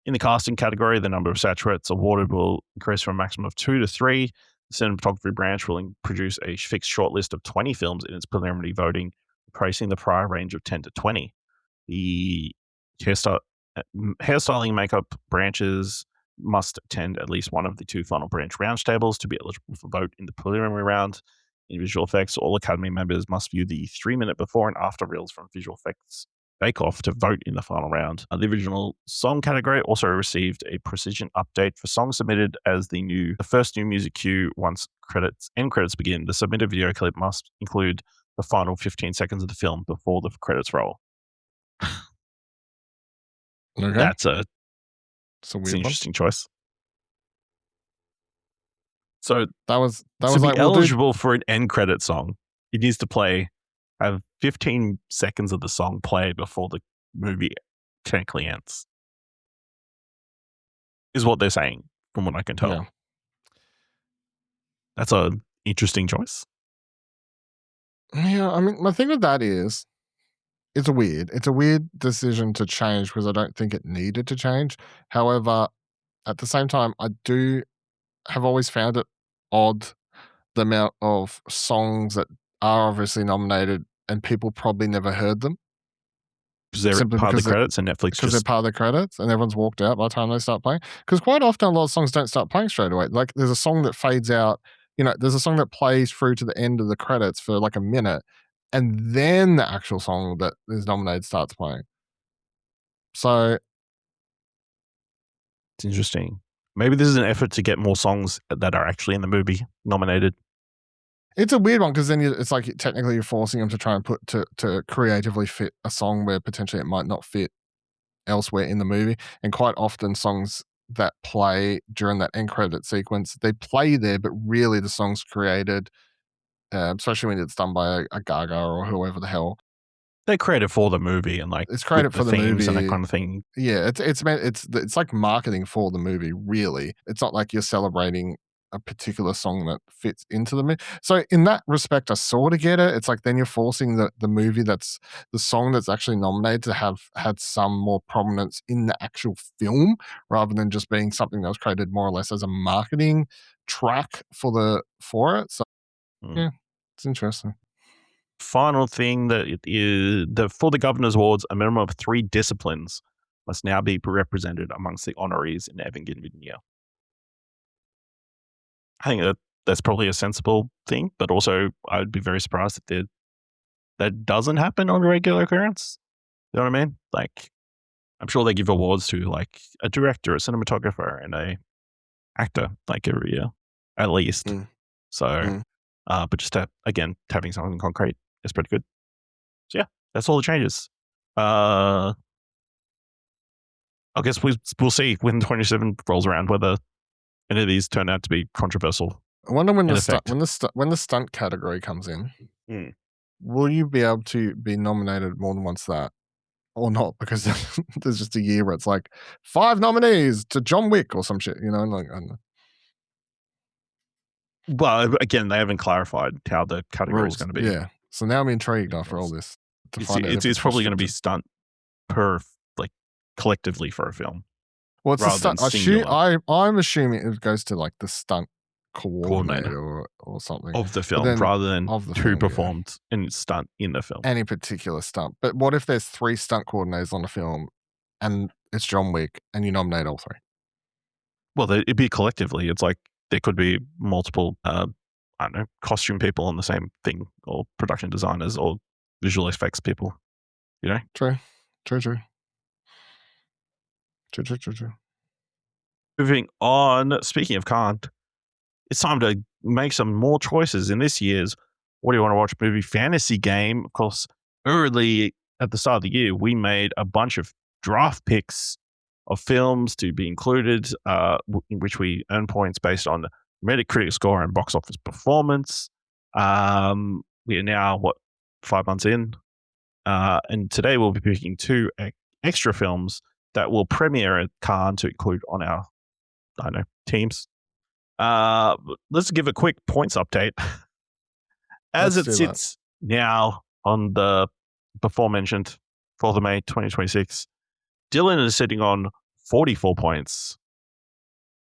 In the casting category, the number of statuettes awarded will increase from a maximum of 2 to 3. The cinematography branch will produce a fixed shortlist of 20 films in its preliminary voting, replacing the prior range of 10 to 20. The hairstyling and makeup branches must attend at least one of the 2 final branch roundtables to be eligible for vote in the preliminary round. In visual effects, all Academy members must view the 3-minute before and after reels from Visual Effects Bake Off to vote in the final round. The original song category also received a precision update for songs submitted as the first new music cue once end credits begin. The submitted video clip must include the final 15 seconds of the film before the credits roll. Okay. That's an weird one. interesting choice. So that was to like, be eligible for an end credit song, it needs to have 15 seconds of the song play before the movie technically ends. Is what they're saying, from what I can tell. Yeah. That's an interesting choice. Yeah, I mean, my thing with that is, it's a weird decision to change because I don't think it needed to change. However, at the same time, I have always found it odd the amount of songs that are obviously nominated and people probably never heard them. Because they're part of the credits and Netflix because they're part of the credits and everyone's walked out by the time they start playing. Because quite often a lot of songs don't start playing straight away. Like there's a song that fades out, there's a song that plays through to the end of the credits for like a minute, and then the actual song that is nominated starts playing. So it's interesting. Maybe this is an effort to get more songs that are actually in the movie nominated. It's a weird one because then it's like technically you're forcing them to try and put to creatively fit a song where potentially it might not fit elsewhere in the movie. And quite often songs that play during that end credit sequence, they play there, but really the song's created, especially when it's done by a Gaga or whoever the hell. They created for the movie and like It's created with for the themes and that movie. kind of thing. Yeah, it's like marketing for the movie. Really, it's not like you're celebrating a particular song that fits into the movie. So in that respect, I sort of get it. It's like then you're forcing the movie that's the song that's actually nominated to have had some more prominence in the actual film, rather than just being something that was created more or less as a marketing track for it. So yeah, it's interesting. Final thing that it is for the Governor's Awards, a minimum of 3 disciplines must now be represented amongst the honorees in every given year. I think that's probably a sensible thing, but also I'd be very surprised if that doesn't happen on a regular occurrence. You know what I mean? Like, I'm sure they give awards to like a director, a cinematographer, and a actor like every year, at least. So, but just again, having something concrete is pretty good. So yeah, that's all the changes. I guess we'll see when 27 rolls around whether any of these turn out to be controversial. I wonder when the stunt category comes in, will you be able to be nominated more than once that, or not? Because there's just a year where it's like 5 nominees to John Wick or some shit, you know? Like, I don't know. Well, again, they haven't clarified how the category is going to be. Yeah. So now I'm intrigued after all this to find out. It's probably going to be stunt per like collectively for a film. Well, it's a stunt. I'm assuming it goes to like the stunt coordinator or something of the film, rather than who performed in stunt in the film. Any particular stunt. But what if there's 3 stunt coordinators on the film and it's John Wick and you nominate all 3? Well, it'd be collectively. It's like there could be multiple, I don't know, costume people on the same thing, or production designers, or visual effects people. You know? True. Moving on, speaking of can't, it's time to make some more choices in this year's What Do You Want to Watch movie fantasy game. Of course, early at the start of the year, we made a bunch of draft picks of films to be included, in which we earn points based on Metacritic score and box office performance. We are now, 5 months in? And today we'll be picking 2 extra films that will premiere at Cannes to include on our, teams. Let's give a quick points update. As it sits now on the before mentioned 4th of May 2026, Dylan is sitting on 44 points,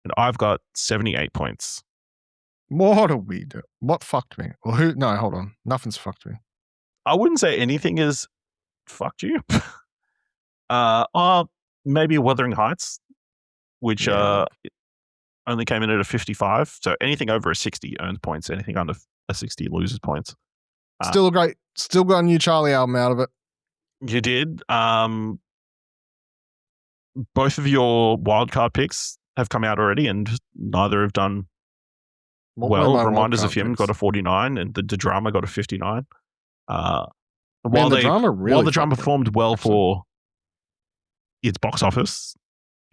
and I've got 78 points. What do we do? What fucked me? Well, who? No, hold on. Nothing's fucked me. I wouldn't say anything is fucked you. Maybe Wuthering Heights, which only came in at a 55. So anything over a 60 earns points. Anything under a 60 loses points. Still great. Still got a new Charlie album out of it. You did. Both of your wildcard picks have come out already, and neither have done well. Reminders of Him got a 49, and the drama got a 59. While the drama performed well for its box office,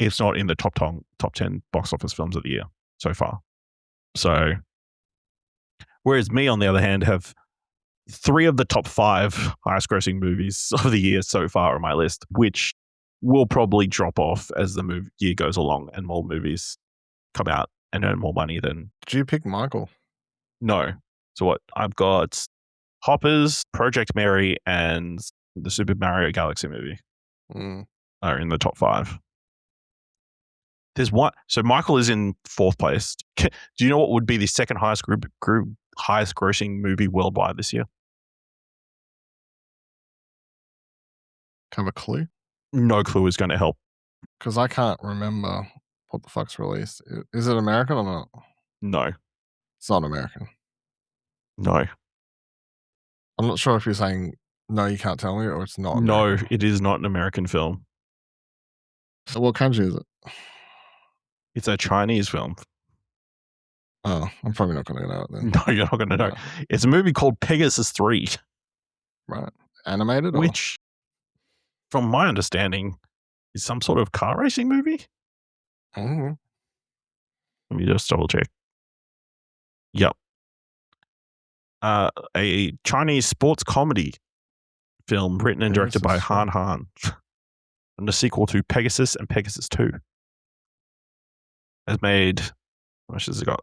it's not in the top 10 box office films of the year so far. So, whereas me, on the other hand, have 3 of the top 5 highest grossing movies of the year so far on my list, which will probably drop off as the year goes along and more movies come out and earn more money than... Did you pick Michael? No. So what? I've got Hoppers, Project Mary, and the Super Mario Galaxy movie are in the top 5. There's one. So Michael is in 4th place. Do you know what would be the second highest highest grossing movie worldwide this year? Have a clue? No clue is going to help. Because I can't remember what the fuck's released. Is it American or not? No. It's not American. No. I'm not sure if you're saying no, you can't tell me, or it's not American. No, it is not an American film. So what country is it? It's a Chinese film. Oh, I'm probably not going to know it then. No, you're not going to know. It's a movie called Pegasus 3. Right. Animated? Which, from my understanding, is some sort of car racing movie. Mhm. Let me just double check. Yep. A Chinese sports comedy film written and directed by Pegasus, Han Han. And the sequel to Pegasus and Pegasus 2. Has made, how much has it got?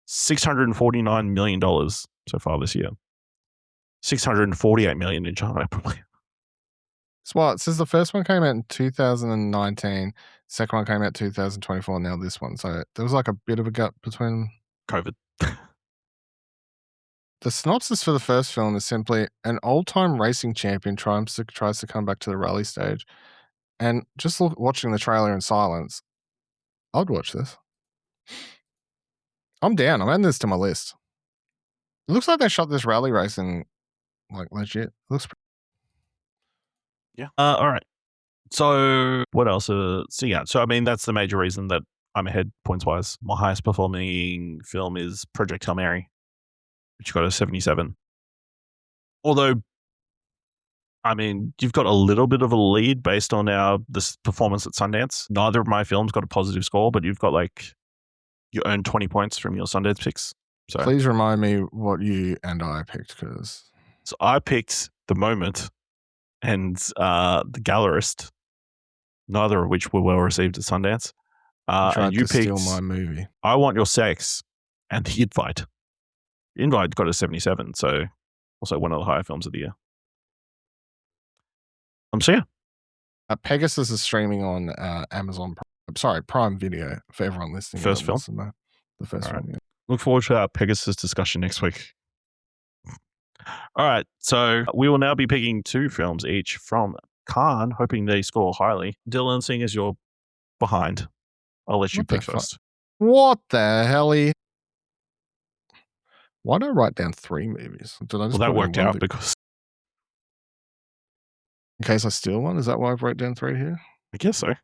$649 million so far this year. $648 million in China, probably. So it says the first one came out in 2019, second one came out 2024, now this one. So there was like a bit of a gap between. COVID. The synopsis for the first film is simply an old-time racing champion tries to come back to the rally stage. And just watching the trailer in silence, I'd watch this. I'm down. I'm adding this to my list. It looks like they shot this rally racing like legit. It looks Yeah. All right. So what else? So yeah. So I mean, that's the major reason that I'm ahead points wise. My highest performing film is Project Hail Mary, which got a 77. Although, I mean, you've got a little bit of a lead based on this performance at Sundance. Neither of my films got a positive score, but you've got you earned 20 points from your Sundance picks. So Please remind me what you and I picked, because so I picked The Moment and The Gallerist, neither of which were well received at Sundance. you tried and you to steal picked my movie. I Want Your Sex and The Invite. The Invite got a 77, so also one of the higher films of the year. So yeah. Pegasus is streaming on Prime Video for everyone listening. First film? The first All one, right. yeah. Look forward to our Pegasus discussion next week. All right, so we will now be picking 2 films each from Khan, hoping they score highly. Dylan, seeing as you're behind, I'll let you What the pick first. What the hell? Why don't I write down 3 movies? Did I just Well, that put in worked one out because in case I steal one? Is that why I've wrote down 3 here? I guess so.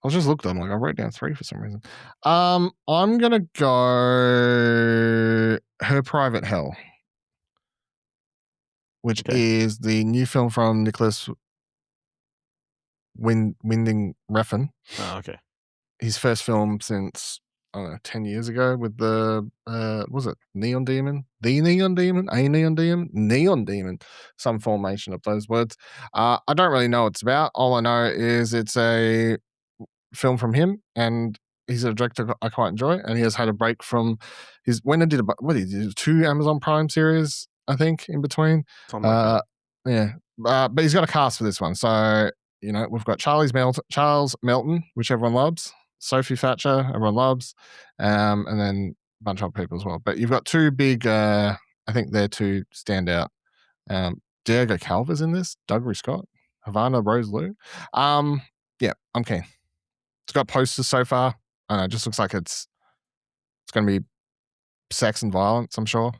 I just looked. I'm like, I wrote down 3 for some reason. I'm gonna go Her Private Hell, which Okay. is the new film from Nicholas Winding Refn. Oh, okay. His first film since, I don't know, 10 years ago with the was it Neon Demon? The Neon Demon? A Neon Demon? Neon Demon. Some formation of those words. I don't really know what it's about. All I know is it's a film from him, and he's a director I quite enjoy, and he has had a break from his when I did what he did 2 Amazon Prime series, I think, in between. Something like that. Yeah. But he's got a cast for this one. So, we've got Charles Melton, which everyone loves, Sophie Thatcher, everyone loves, and then a bunch of other people as well. But you've got 2 big, I think they're 2 standout. Diego Calva's in this, Dougray Scott, Havana Rose Liu. Yeah, I'm keen. It's got posters so far. I don't know, it just looks like it's going to be sex and violence, I'm sure.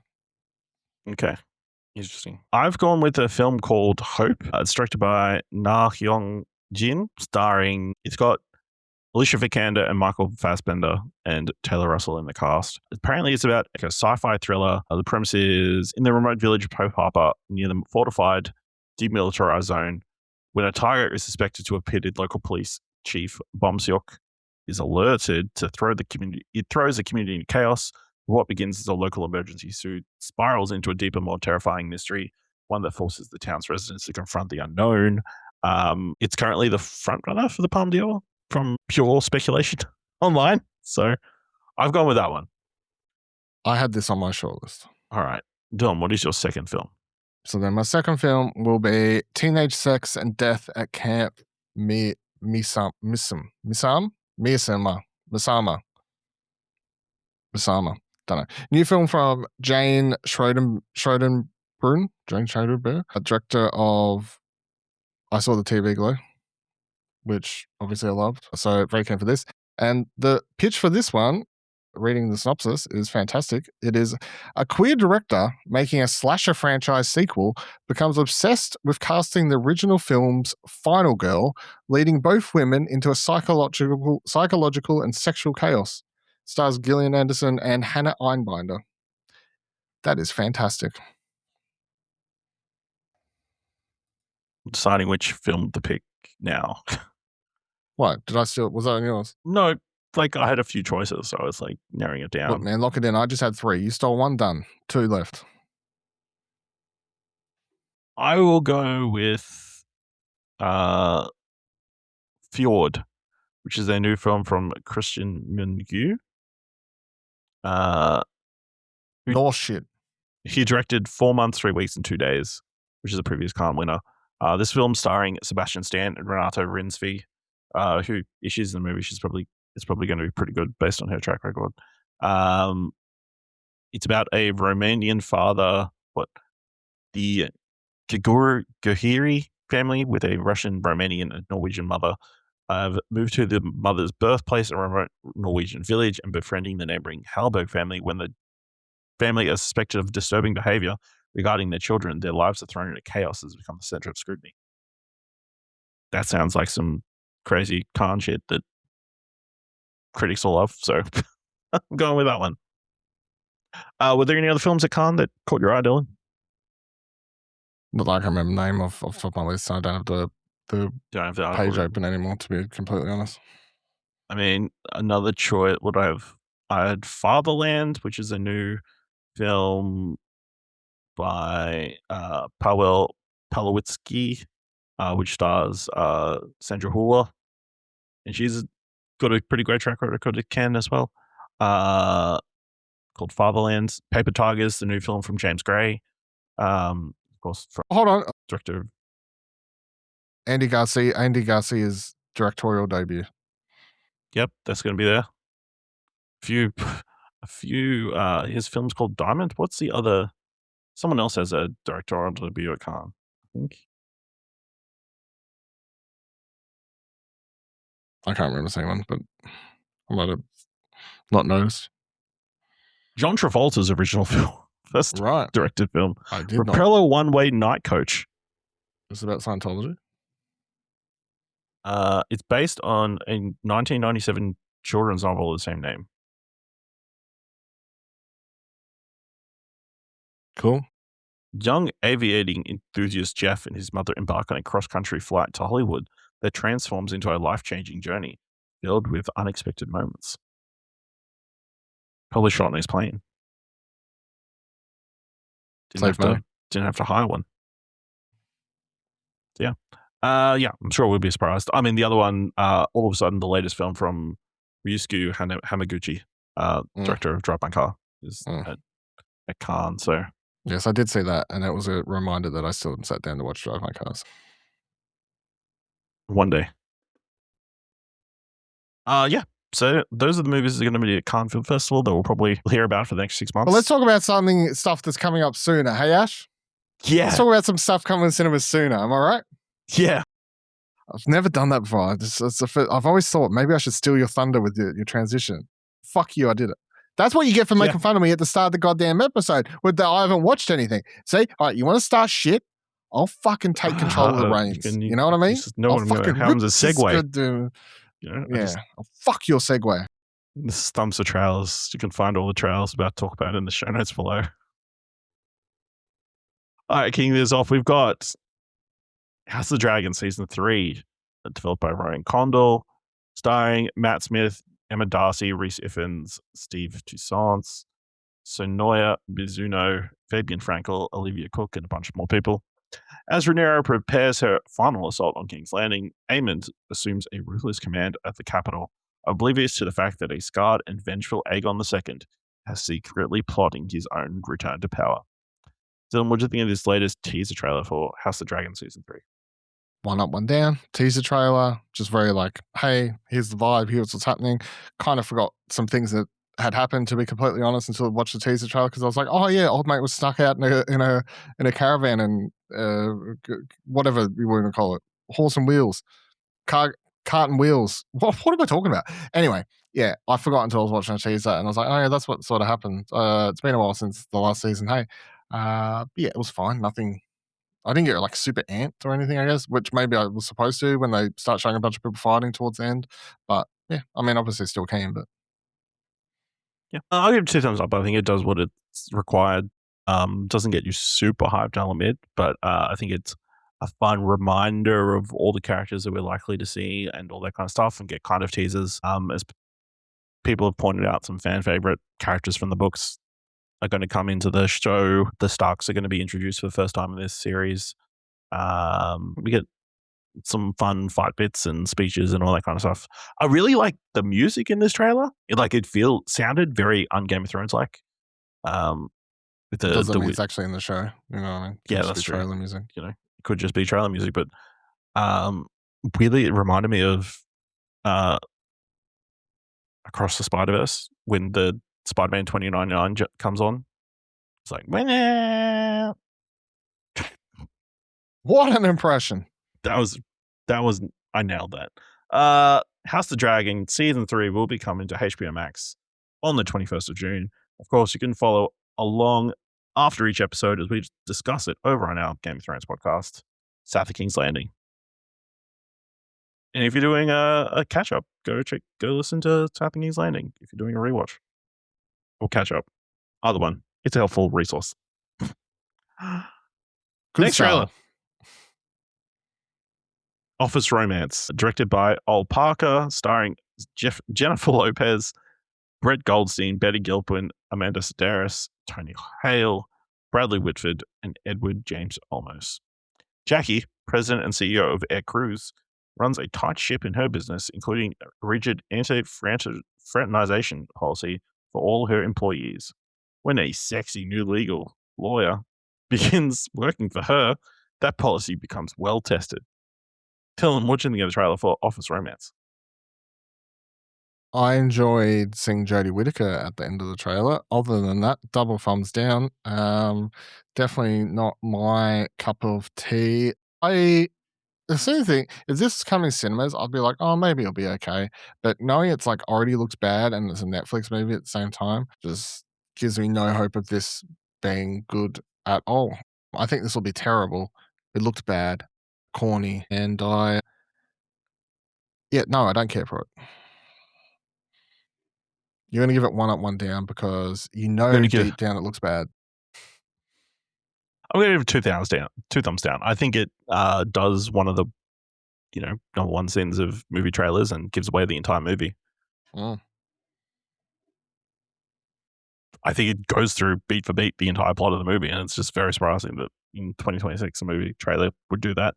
Okay. Interesting. I've gone with a film called Hope. It's directed by Na Hyung Jin, it's got Alicia Vikander and Michael Fassbender and Taylor Russell in the cast. Apparently, it's about a sci-fi thriller. The premise is in the remote village of Popapa, near the fortified, demilitarized zone, when a target is suspected to have pitted local police chief Bom Seok is alerted to throws the community into chaos. What begins as a local emergency suit spirals into a deeper, more terrifying mystery, one that forces the town's residents to confront the unknown. It's currently the frontrunner for the Palme d'Or from pure speculation online. So I've gone with that one. I had this on my shortlist. All right. Dylan, what is your second film? So then my second film will be Teenage Sex and Death at Camp Misama. Don't know. New film from Jane Schrodenbrunn, a director of I Saw the TV Glow, which obviously I loved. So very keen for this. And the pitch for this one, reading the synopsis, is fantastic. It is a queer director making a slasher franchise sequel becomes obsessed with casting the original film's final girl, leading both women into a psychological and sexual chaos. Stars Gillian Anderson and Hannah Einbinder. That is fantastic. Deciding which film to pick now. What did I steal? Was that on yours? No, like I had a few choices, so I was like narrowing it down. Look, man, lock it in. I just had 3. You stole 1. Done. 2 left. I will go with Fjord, which is their new film from Christian Mungiu. No shit. He directed 4 months, 3 weeks, and 2 days, which is a previous Cannes winner. This film starring Sebastian Stan and Renato Rinsby, who, if she's in the movie, it's probably going to be pretty good based on her track record. It's about a Romanian father, the Gahiri family with a Russian, Romanian, and Norwegian mother have moved to the mother's birthplace, a remote Norwegian village, and befriending the neighboring Hallberg family. When the family is suspected of disturbing behavior regarding their children, their lives are thrown into chaos as become the center of scrutiny. That sounds like some crazy con shit that critics will love, so I'm going with that one. Were there any other films at Cannes that caught your eye, Dylan? Not like I remember the name off the top of my list. I don't have the page open anymore, to be completely honest. I mean, another choice, what I have? I had Fatherland, which is a new film by Paweł Pawłowski, which stars Sandra Hüller, and she's got a pretty great track record at Cannes as well. Called Fatherland. Paper Tigers, the new film from James Gray, of course. Hold on, Director Andy Garcia's directorial debut. Yep, that's going to be there. A few. His film's called Diamond. What's the other? Someone else has a directorial debut at Cannes, I think. I can't remember seeing one, but I might have not noticed. John Travolta's original film, first directed film. I did Propeller One-Way Night Coach. It's about Scientology. It's based on a 1997 children's novel of the same name. Cool. Young aviating enthusiast Jeff and his mother embark on a cross-country flight to Hollywood that transforms into a life-changing journey filled with unexpected moments. Probably shot on his plane. Didn't have to hire one. So, yeah, I'm sure we'll be surprised. I mean, the other one, all of a sudden, the latest film from Ryusuke Hamaguchi, director of Drive My Car, is at Cannes. So yes, I did see that, and that was a reminder that I still haven't sat down to watch Drive My Cars. One day. Yeah. So those are the movies that are going to be at Cannes Film Festival that we'll probably hear about for the next 6 months. Well, let's talk about stuff that's coming up sooner. Hey, Ash? Yeah. Let's talk about some stuff coming in cinemas sooner. Am I right? Yeah. I've never done that before. I've always thought maybe I should steal your thunder with your transition. Fuck you, I did it. That's what you get for making fun of me at the start of the goddamn episode with the I haven't watched anything. See? All right, you want to start shit? I'll fucking take control of the reins. You know what I mean? No one how's a segue? I'll fuck your segue. This is thumbs of trailers. You can find all the trailers we're about to talk about in the show notes below. All right, kicking this off, we've got House of the Dragon Season 3, developed by Ryan Condal, starring Matt Smith, Emma Darcy, Rhys Ifans, Steve Toussaint, Sonoya Mizuno, Fabian Frankel, Olivia Cook, and a bunch of more people. As Rhaenyra prepares her final assault on King's Landing, Aemond assumes a ruthless command at the capital, oblivious to the fact that a scarred and vengeful Aegon II has secretly plotting his own return to power. Dylan, what do you think of this latest teaser trailer for House of the Dragon Season 3? One up, one down. Teaser trailer, just very like, hey, here's the vibe, here's what's happening. Kind of forgot some things that had happened, to be completely honest, until I watched the teaser trailer, because I was like, oh yeah, old mate was stuck out in a caravan and whatever you want to call it, horse and wheels, cart and wheels. What am I talking about? Anyway, yeah, I forgot until I was watching a teaser, and I was like, oh yeah, that's what sort of happened. It's been a while since the last season. Hey, yeah, it was fine. Nothing. I didn't get like super amped or anything, I guess, which maybe I was supposed to when they start showing a bunch of people fighting towards the end. But yeah, I mean, obviously still can, but. Yeah, I'll give it 2 thumbs up. I think it does what it's required. Doesn't get you super hyped, I'll admit, but I think it's a fun reminder of all the characters that we're likely to see and all that kind of stuff, and get kind of teasers. As people have pointed out, some fan favorite characters from the books are going to come into the show. The Starks are going to be introduced for the first time in this series. We get some fun fight bits and speeches and all that kind of stuff. I really like the music in this trailer. It sounded very un-Game of Thrones like. With Doesn't mean it's actually in the show. You know what I mean? Yeah, that's true. Trailer music. It could just be trailer music, but really it reminded me of Across the Spider-Verse when the Spider-Man 2099 comes on. It's like, what an impression. That was I nailed that. House of the Dragon Season 3 will be coming to HBO Max on the 21st of June. Of course, you can follow along after each episode as we discuss it over on our Game of Thrones podcast, South of King's Landing. And if you're doing a catch-up, go listen to South of King's Landing. If you're doing a rewatch or catch-up, either one. It's a helpful resource. Next trailer. Office Romance, directed by Ol Parker, starring Jennifer Lopez, Brett Goldstein, Betty Gilpin, Amanda Sedaris, Tony Hale, Bradley Whitford, and Edward James Olmos. Jackie, president and CEO of Air Cruise, runs a tight ship in her business, including a rigid anti-fraternization policy for all her employees. When a sexy new legal lawyer begins working for her, that policy becomes well tested. Tell them what you think of the trailer for Office Romance. I enjoyed seeing Jodie Whittaker at the end of the trailer. Other than that, double thumbs down. Definitely not my cup of tea. The same thing, if this is coming to cinemas, I'd be like, oh, maybe it'll be okay. But knowing it's already looks bad and it's a Netflix movie at the same time just gives me no hope of this being good at all. I think this will be terrible. It looked bad, corny, and I don't care for it. You're going to give it 1 up, 1 down because deep down it looks bad. I'm going to give it 2 thumbs down. I think it does one of the, number one sins of movie trailers and gives away the entire movie. Mm. I think it goes through beat for beat the entire plot of the movie, and it's just very surprising that in 2026 a movie trailer would do that.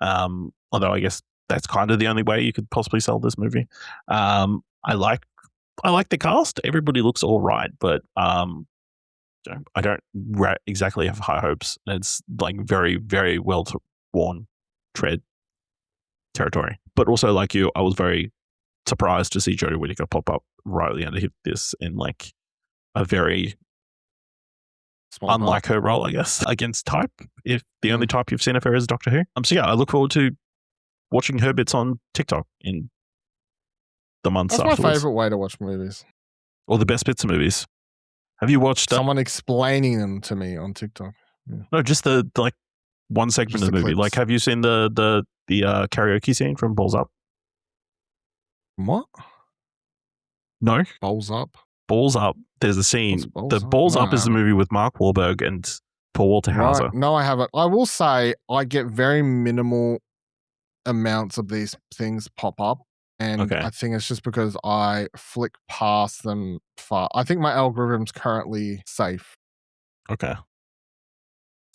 Although I guess that's kind of the only way you could possibly sell this movie. I like the cast. Everybody looks all right, but I don't exactly have high hopes. It's very, very well worn tread territory. But also, like you, I was very surprised to see Jodie Whittaker pop up right at the end of this in a very Small unlike her role, I guess, against type. If the only type you've seen of her is Doctor Who. So yeah, I look forward to watching her bits on TikTok in the months afterwards. That's my favorite way to watch movies. Or the best bits of movies. Have you watched someone explaining them to me on TikTok? Yeah. No, just the one segment Just of the movie. clips. Have you seen the karaoke scene from Balls Up? What? No, Balls Up? Balls Up. There's a scene. What's Balls Up? Balls No, Up is the movie with Mark Wahlberg and Paul Walter Hauser. Right. No, I haven't. I will say I get very minimal amounts of these things pop up. And Okay. I think it's just because I flick past them far. I think my algorithm's currently safe. Okay.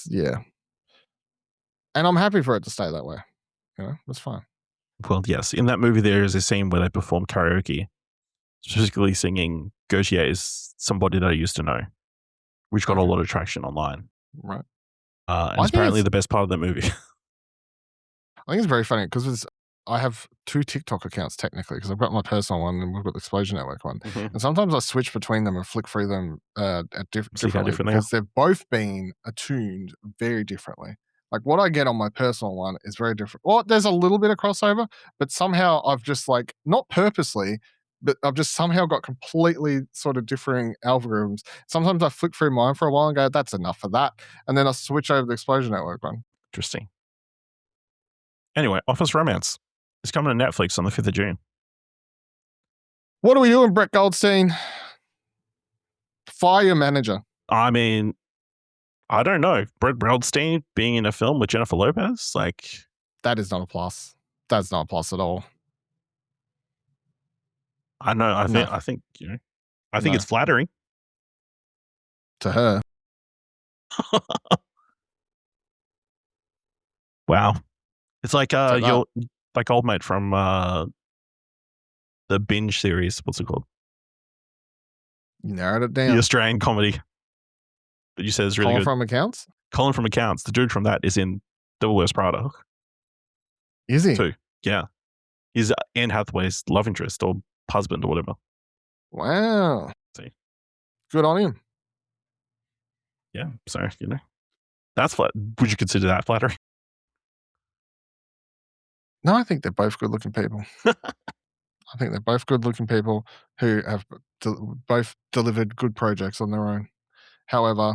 Yeah. And I'm happy for it to stay that way. That's fine. Well, yes. In that movie, there is a scene where they perform karaoke, specifically singing Gautier's Somebody That I Used to Know, which got a lot of traction online. Right. And it's apparently the best part of that movie. I think it's very funny because I have 2 TikTok accounts technically because I've got my personal one and we've got the Explosion Network one. Mhm. And sometimes I switch between them and flick through them at See how differently different they are. because they've both been attuned very differently. Like what I get on my personal one is very different. Well, there's a little bit of crossover, but somehow I've just not purposely, but I've just somehow got completely sort of differing algorithms. Sometimes I flick through mine for a while and go, that's enough for that. And then I switch over to the Explosion Network one. Interesting. Anyway, Office Romance is coming to Netflix on the 5th of June. What are we doing, Brett Goldstein? Fire your manager. I mean, I don't know. Brett Brownstein being in a film with Jennifer Lopez, like that is not a plus. That's not a plus at all. I know. I think I think it's flattering to her. Wow, it's like your like old mate from the Binge series. What's it called? You narrowed it down. The Australian comedy that you said is really Colin good. from Accounts? Colin from Accounts. The dude from that is in Devil Wears Prada. Is he? Too. Yeah. He's Anne Hathaway's love interest or husband or whatever. Wow. See. Good on him. Yeah. So, that's flat. Would you consider that flattering? No, I think they're both good looking people. I think they're both good looking people who have both delivered good projects on their own. However,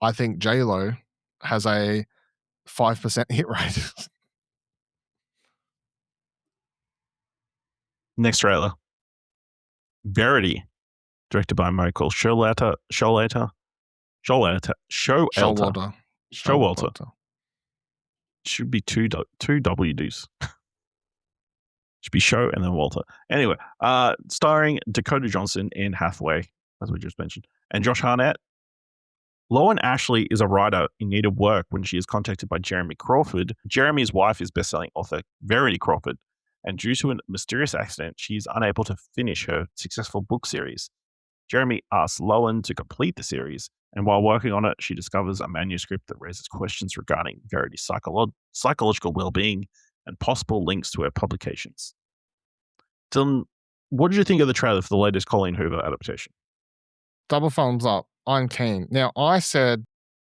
I think J-Lo has a 5% hit rate. Next trailer. Verity, directed by Michael Showalter. Should be two W's. Should be Show and then Walter. Anyway, starring Dakota Johnson, Anne Hathaway, as we just mentioned, and Josh Hartnett. Lauren Ashley is a writer in need of work when she is contacted by Jeremy Crawford. Jeremy's wife is best-selling author Verity Crawford, and due to a mysterious accident, she is unable to finish her successful book series. Jeremy asks Lowen to complete the series, and while working on it, she discovers a manuscript that raises questions regarding Verity's psychological well-being and possible links to her publications. Dylan, what did you think of the trailer for the latest Colleen Hoover adaptation? Double thumbs up. I'm keen. Now, I said,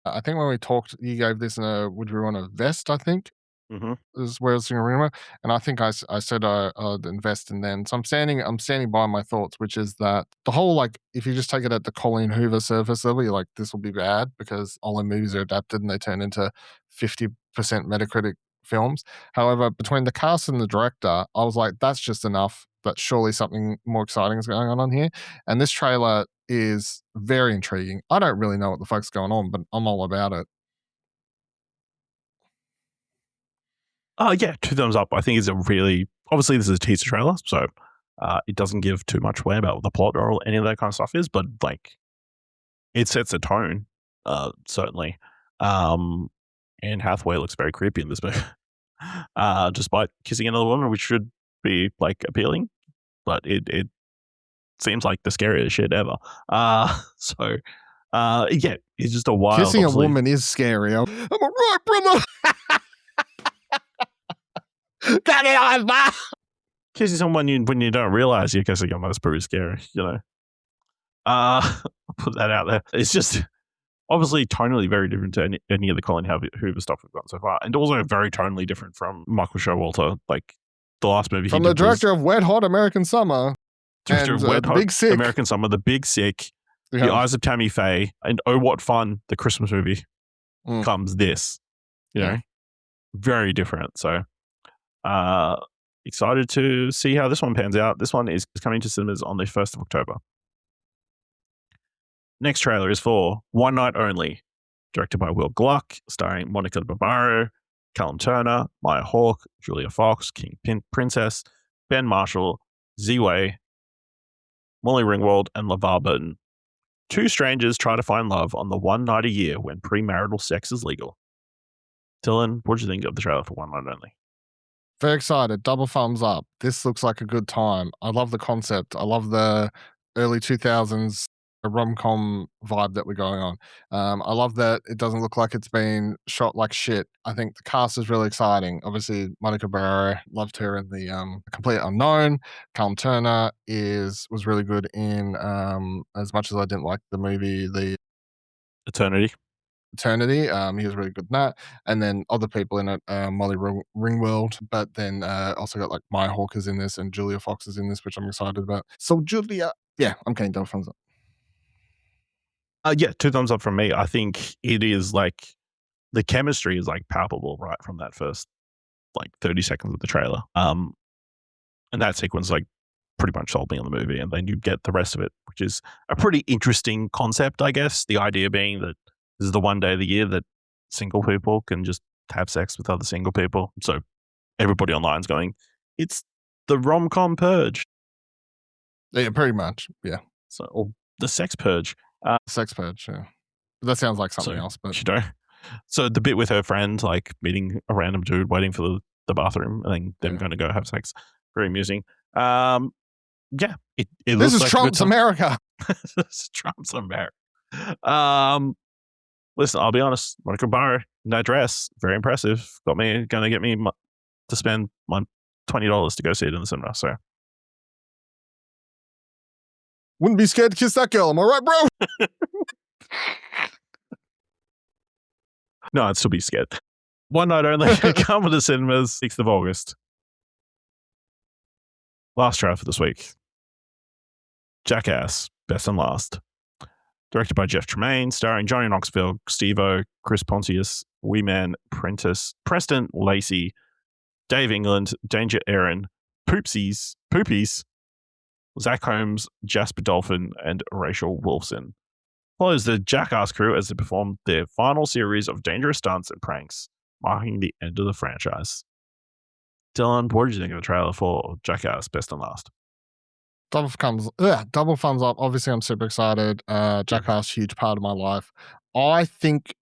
I think when we talked, you gave this would you want a vest, I think? Mm-hmm. Is where it's in a rumor, and I think I said I'd invest in then. So I'm standing by my thoughts, which is that the whole, like, if you just take it at the Colleen Hoover surface level, you're like, this will be bad because all the movies are adapted and they turn into 50% Metacritic films. However, between the cast and the director, I was like, that's just enough. But surely something more exciting is going on here. And this trailer is very intriguing. I don't really know what the fuck's going on, but I'm all about it. Yeah, 2 thumbs up. I think it's obviously this is a teaser trailer, so it doesn't give too much away about what the plot or any of that kind of stuff is, but like it sets a tone, certainly. Anne Hathaway looks very creepy in this movie, despite kissing another woman, which should be like appealing, but it seems like the scariest shit ever. So yeah, it's just a wild. Kissing a woman is scary. I'm alright, brother. Got it on, man. Kissing someone when you don't realize you're kissing them is pretty scary, I'll put that out there. It's just obviously tonally very different to any of the Colleen Hoover stuff we've got so far, and also very tonally different from Michael Showalter, like the last movie from the director of Wet Hot American Summer, director of Wet Hot Big Sick American Summer, The Big Sick, The Eyes of Tammy Faye, and Oh What Fun, the Christmas movie. Comes this, very different. So. Excited to see how this one pans out. This one is coming to cinemas on the 1st of October. Next trailer is for One Night Only, directed by Will Gluck, starring Monica Barbaro, Callum Turner, Maya Hawke, Julia Fox, King Princess, Ben Marshall, Z-Way, Molly Ringwald, and LeVar Burton. 2 strangers try to find love on the one night a year when premarital sex is legal. Dylan, what did you think of the trailer for One Night Only? Very excited. Double thumbs up. This looks like a good time. I love the concept. I love the early 2000s rom-com vibe that we're going on. I love that it doesn't look like it's been shot like shit. I think the cast is really exciting. Obviously, Monica Barbaro, loved her in the Complete Unknown. Callum Turner was really good in, as much as I didn't like the movie, The Eternity. He was really good in that. And then other people in it, Molly Ringwald, but then also got like Maya Hawke is in this and Julia Fox is in this, which I'm excited about. So Julia, yeah, I'm getting double thumbs up. Yeah, 2 thumbs up from me. I think it is like the chemistry is like palpable right from that first like 30 seconds of the trailer. And that sequence like pretty much sold me on the movie, and then you get the rest of it, which is a pretty interesting concept, I guess. The idea being that This is the one day of the year that single people can just have sex with other single people. So everybody online's going, it's the rom-com purge. Yeah, pretty much. Yeah. So, or the sex purge. Sex purge, yeah. That sounds like something So, else, but you know. So the bit with her friend, like meeting a random dude waiting for the bathroom and then them Yeah. going to go have sex. Very amusing. Yeah, it this looks is like Trump's America. This is Trump's America. Listen, I'll be honest. Monica Barr in that dress, very impressive. Gonna get me to spend my $20 to go see it in the cinema. So Wouldn't be scared to kiss that girl. Am I right, bro? no, I'd still be scared. One night only. Come to the cinemas, 6th of August. Last trailer for this week. Jackass, Best and Last. Directed by Jeff Tremaine, starring Johnny Knoxville, Steve-O, Chris Pontius, Weeman, Prentice, Preston Lacey, Dave England, Danger Aaron, Poopies, Zach Holmes, Jasper Dolphin, and Rachel Wolfson. Follows the Jackass crew as they perform their final series of dangerous stunts and pranks, marking the end of the franchise. Dylan, what did you think of the trailer for Jackass Best and Last? Double thumbs up. Obviously, I'm super excited. Jackass, huge part of my life. I think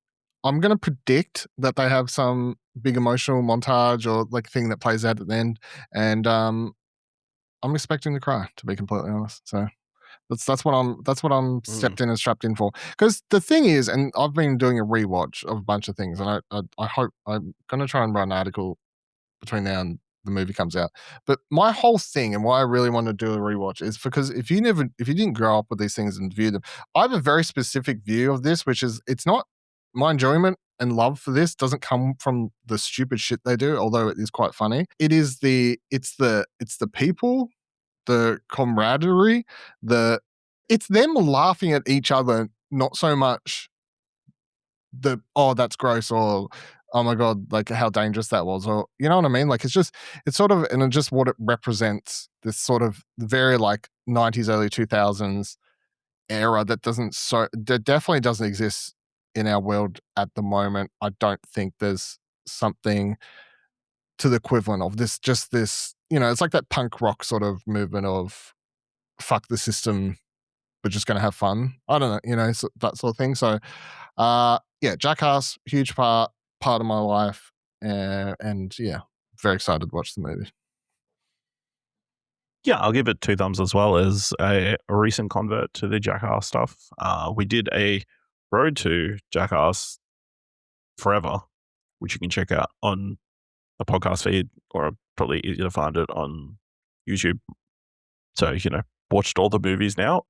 I'm going to predict that they have some big emotional montage or like thing that plays out at the end. And I'm expecting to cry, to be completely honest. So that's what I'm stepped in and strapped in for. Because the thing is, and I've been doing a rewatch of a bunch of things, and I hope I'm going to try and write an article between now and the movie comes out. But my whole thing and why I really want to do a rewatch is because if you didn't grow up with these things and view them, I have a very specific view of this, which is it's not my enjoyment and love for this doesn't come from the stupid shit they do, although it is quite funny. It's the people, the camaraderie, it's them laughing at each other, not so much that's gross or oh my god, like how dangerous that was, or you know what I mean? Like it's sort of and just what it represents, this sort of very like 90s, early 2000s era that definitely doesn't exist in our world at the moment. I don't think there's something to the equivalent of this, it's like that punk rock sort of movement of fuck the system, we're just going to have fun. I don't know, so that sort of thing. So, Jackass, huge part of my life, and yeah, very excited to watch the movie. Yeah, I'll give it 2 thumbs as well as a recent convert to the Jackass stuff. We did a road to Jackass Forever, which you can check out on a podcast feed or probably easier to find it on YouTube. So, watched all the movies now.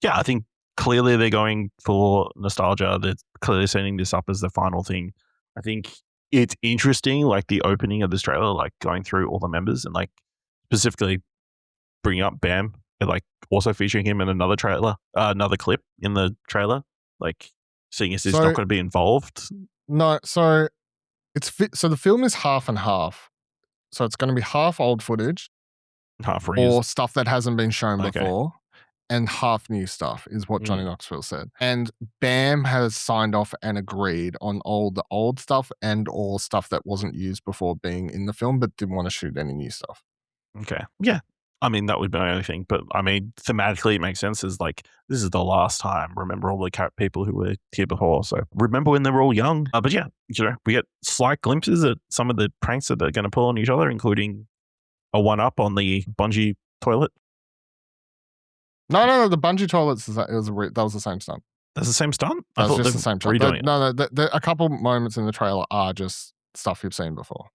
Yeah, I think clearly they're going for nostalgia. They're clearly setting this up as the final thing. I think it's interesting, like the opening of this trailer, like going through all the members and like specifically bringing up Bam and like also featuring him in another clip in the trailer, like seeing as he's not going to be involved. No, so so the film is half and half. So it's going to be half old footage, half reused, or stuff that hasn't been shown before. And half new stuff is what Johnny Knoxville said. And Bam has signed off and agreed on all the old stuff and all stuff that wasn't used before being in the film, but didn't want to shoot any new stuff. Okay. Yeah. I mean, that would be my only thing. But I mean, thematically, it makes sense. Is like, this is the last time. Remember all the people who were here before. So remember when they were all young. But yeah, we get slight glimpses at some of the pranks that they're going to pull on each other, including a one-up on the bungee toilet. No. The bungee toilets, that was the same stunt. That's the same stunt? I thought just the same stunt. Redoing it. No, a couple moments in the trailer are just stuff you've seen before.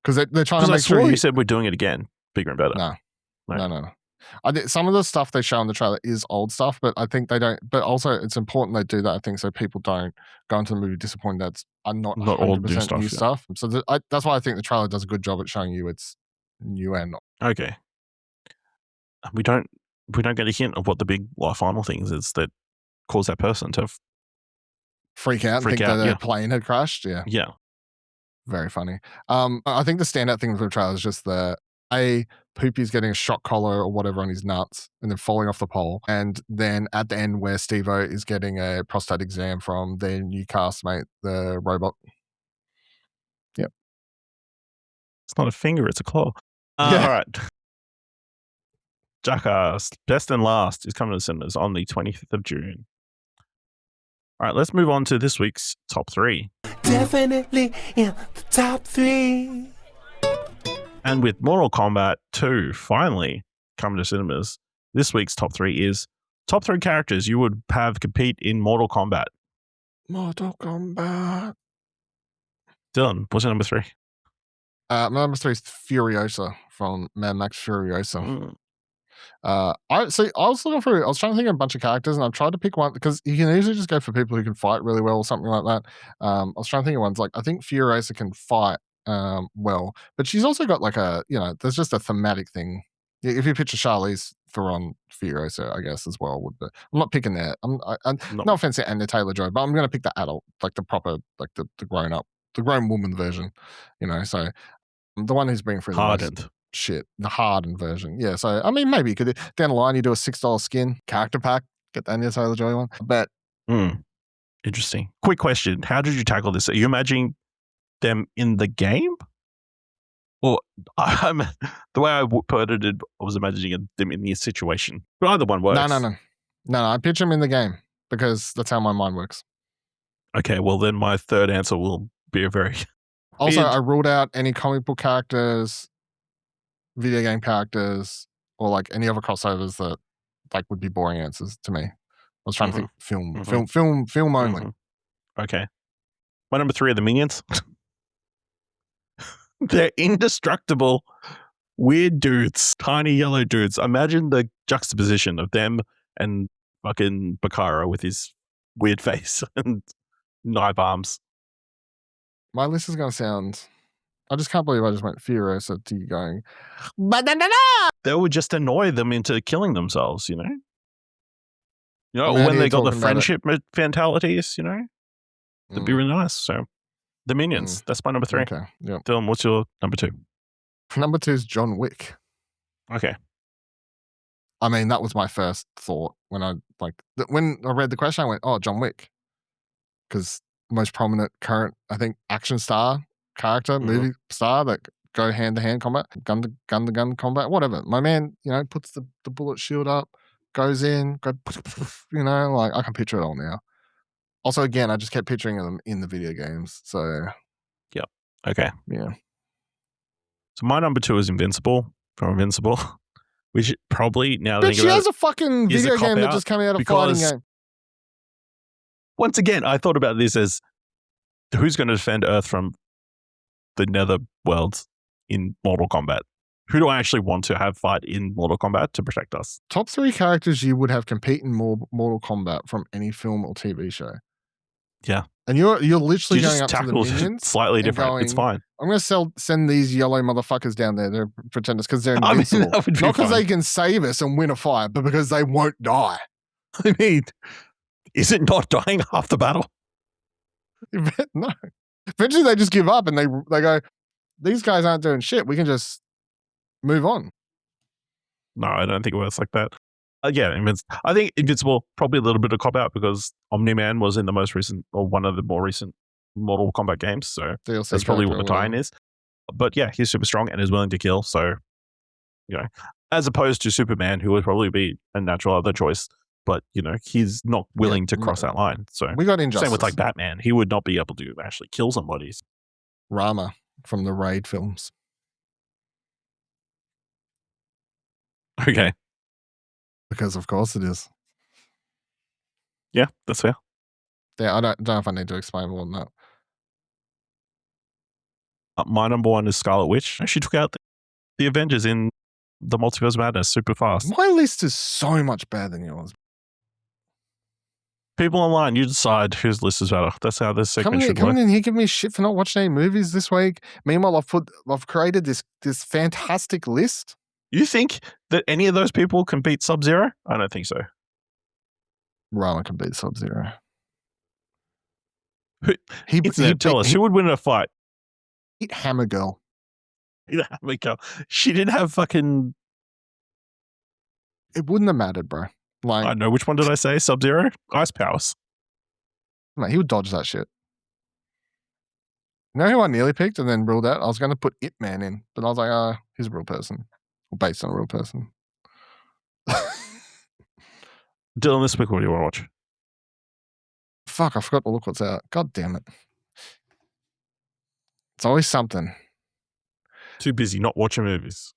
Because they're trying to make sure you said we're doing it again, bigger and better. No. I think some of the stuff they show in the trailer is old stuff, but I think they don't. But also, it's important they do that. I think so people don't go into the movie disappointed that are not 100% new stuff. So that's why I think the trailer does a good job at showing you it's new and not. Okay. We don't get a hint of what the big final things is that cause that person to freak out and think that their plane had crashed. Yeah. Yeah. Very funny. I think the standout thing with the trailer is just the Poopy's getting a shock collar or whatever on his nuts and then falling off the pole. And then at the end where Steve-O is getting a prostate exam from their new castmate, the robot. Yep. It's not a finger, it's a claw. Yeah. All right. Jackass, Best and Last is coming to cinemas on the 20th of June. All right, let's move on to this week's top 3. Definitely in the top 3. And with Mortal Kombat 2 finally coming to cinemas, this week's top 3 is top 3 characters you would have compete in Mortal Kombat. Mortal Kombat. Dylan, what's your number 3? My number 3 is Furiosa from Mad Max Furiosa. I was looking through. I was trying to think of a bunch of characters, and I've tried to pick one because you can usually just go for people who can fight really well or something like that. I was trying to think of ones like I think Furiosa can fight well, but she's also got like a there's just a thematic thing. If you picture Charlize Theron, Furiosa, I guess as well would be. I'm not picking that. No offense to Anya Taylor-Joy, but I'm going to pick the adult, like the proper, like the grown up, the grown woman version. So the one who's bringing through the most shit, the hardened version. Yeah, so I mean, maybe you could down the line you do a $6 skin character pack, get the Anya Taylor-Joy one. But interesting. Quick question: how did you tackle this? Are you imagining them in the game, or the way I put it, I was imagining them in the situation? But either one works. No. I pitch them in the game because that's how my mind works. Okay, well then my third answer will be a very. Also, I ruled out any comic book characters, video game characters, or like any other crossovers that like would be boring answers to me. I was trying to think film only. Okay. My number 3 are the Minions. They're indestructible, weird dudes, tiny yellow dudes. Imagine the juxtaposition of them and fucking Bakara with his weird face and knife arms. My list is going to sound... I just can't believe I just went Furiosa to you going... They would just annoy them into killing themselves, when they got the friendship mentalities, it'd be really nice. So, the Minions, that's my number 3. Okay, yeah. Dylan, what's your number 2? Number 2 is John Wick. Okay. I mean, that was my first thought when I read the question. I went, "Oh, John Wick," because most prominent current, I think, action star character, movie star that go hand to hand combat, gun to gun combat, whatever. My man, puts the bullet shield up, goes in, like I can picture it all now. Also, again, I just kept picturing them in the video games. So, yep. Okay. Yeah. So my number 2 is Invincible from Invincible, which probably now. But she has a fucking video game that just came out, a fighting game. Once again, I thought about this as who's going to defend Earth from the nether worlds in Mortal Kombat? Who do I actually want to have fight in Mortal Kombat to protect us? Top 3 characters you would have compete in Mortal Kombat from any film or TV show. Yeah. And you're literally going up to the Minions slightly different. It's fine. I'm going to send these yellow motherfuckers down there to pretend us because they're invincible. Not because they can save us and win a fight, but because they won't die. I mean, is it not dying half the battle? No. Eventually they just give up and they go, these guys aren't doing shit. We can just move on. No, I don't think it works like that. I think Invincible, probably a little bit of cop-out because Omni-Man was in the most recent, or one of the more recent Mortal Kombat games, so that's probably what the tie-in is. But yeah, he's super strong and is willing to kill, so, as opposed to Superman, who would probably be a natural other choice, but, he's not willing to cross that line. So we got Injustice. Same with like Batman. He would not be able to actually kill somebody. Rama from the Raid films. Okay. Because of course it is. Yeah, that's fair. Yeah, I don't know if I need to explain more than that. My number 1 is Scarlet Witch. She took out the Avengers in the Multiverse of Madness super fast. My list is so much better than yours. People online, you decide whose list is better. That's how this segment should work. Coming in here, giving me shit for not watching any movies this week. Meanwhile, I've created this fantastic list. You think that any of those people can beat Sub-Zero? I don't think so. Rama can beat Sub-Zero. Tell us, who would win in a fight? Beat Hammer Girl. She didn't have fucking. It wouldn't have mattered, bro. I Like, don't know which one did I say? Sub-Zero, ice powers. mate, he would dodge that shit. You know who I nearly picked and then ruled out? I was going to put It Man in, but I was like, he's a real person, or based on a real person. Dylan, this week, what do you want to watch? Fuck, I forgot to look what's out. God damn it. It's always something. Too busy not watching movies.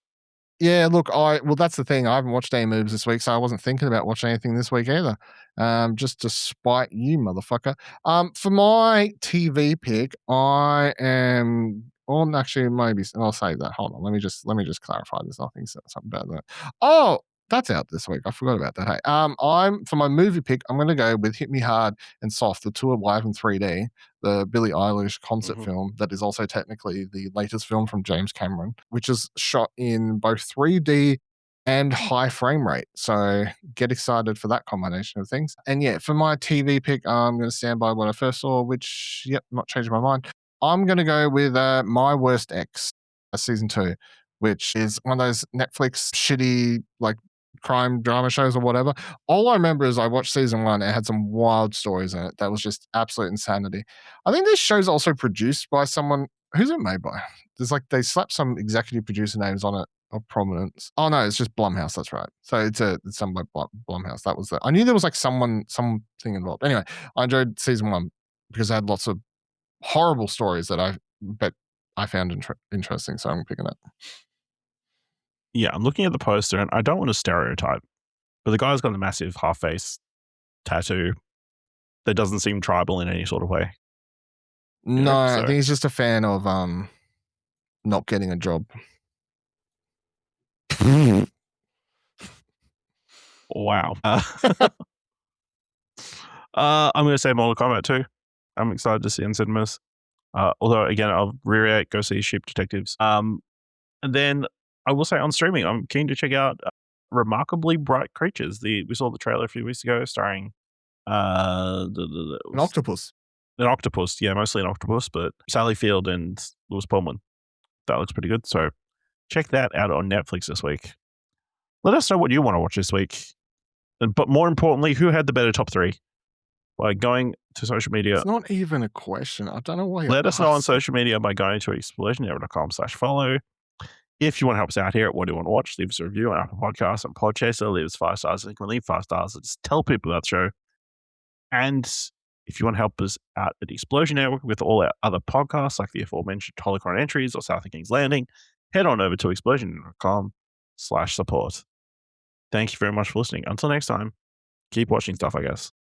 Yeah, look, well, that's the thing. I haven't watched any movies this week, so I wasn't thinking about watching anything this week either. Just to spite you, motherfucker. For my TV pick, I am on. Actually, maybe I'll save that. Hold on, let me just clarify. There's nothing something about that. Oh, that's out this week. I forgot about that. Hey, I'm for my movie pick. I'm going to go with Hit Me Hard and Soft, the two are live in 3D. The Billie Eilish concert film that is also technically the latest film from James Cameron, which is shot in both 3D and high frame rate. So get excited for that combination of things. And yeah, for my TV pick, I'm going to stand by what I first saw, which, not changing my mind. I'm going to go with My Worst Ex, season 2, which is one of those Netflix shitty, like, crime drama shows or whatever. All I remember is I watched season 1. It had some wild stories in it. That was just absolute insanity. I think this show's also produced by someone. Who's it made by? There's like, they slapped some executive producer names on it of prominence. Oh no, it's just Blumhouse. That's right. So it's some by Blumhouse. That was I knew there was like something involved. Anyway, I enjoyed season 1 because it had lots of horrible stories that I found interesting. So I'm picking it. Yeah, I'm looking at the poster and I don't want to stereotype, but the guy's got a massive half face tattoo that doesn't seem tribal in any sort of way. No, I think he's just a fan of not getting a job. Wow. I'm going to say Mortal Kombat 2. I'm excited to see in cinemas. Although, again, I'll reiterate, go see Sheep Detectives. And then I will say on streaming, I'm keen to check out Remarkably Bright Creatures. We saw the trailer a few weeks ago starring An octopus. An octopus, yeah, mostly an octopus, but Sally Field and Lewis Pullman. That looks pretty good. So check that out on Netflix this week. Let us know what you want to watch this week. But more importantly, who had the better top 3? By going to social media. It's not even a question. I don't know why. Let us know on social media by going to explosionera.com/follow. If you want to help us out here at What Do You Want to Watch, leave us a review on Apple Podcasts and Podchaser. Leave us 5 stars. You can leave 5 stars. Just tell people about the show. And if you want to help us out at Explosion Network with all our other podcasts, like the aforementioned Holocron Entries or South of King's Landing, head on over to explosion.com/support. Thank you very much for listening. Until next time, keep watching stuff, I guess.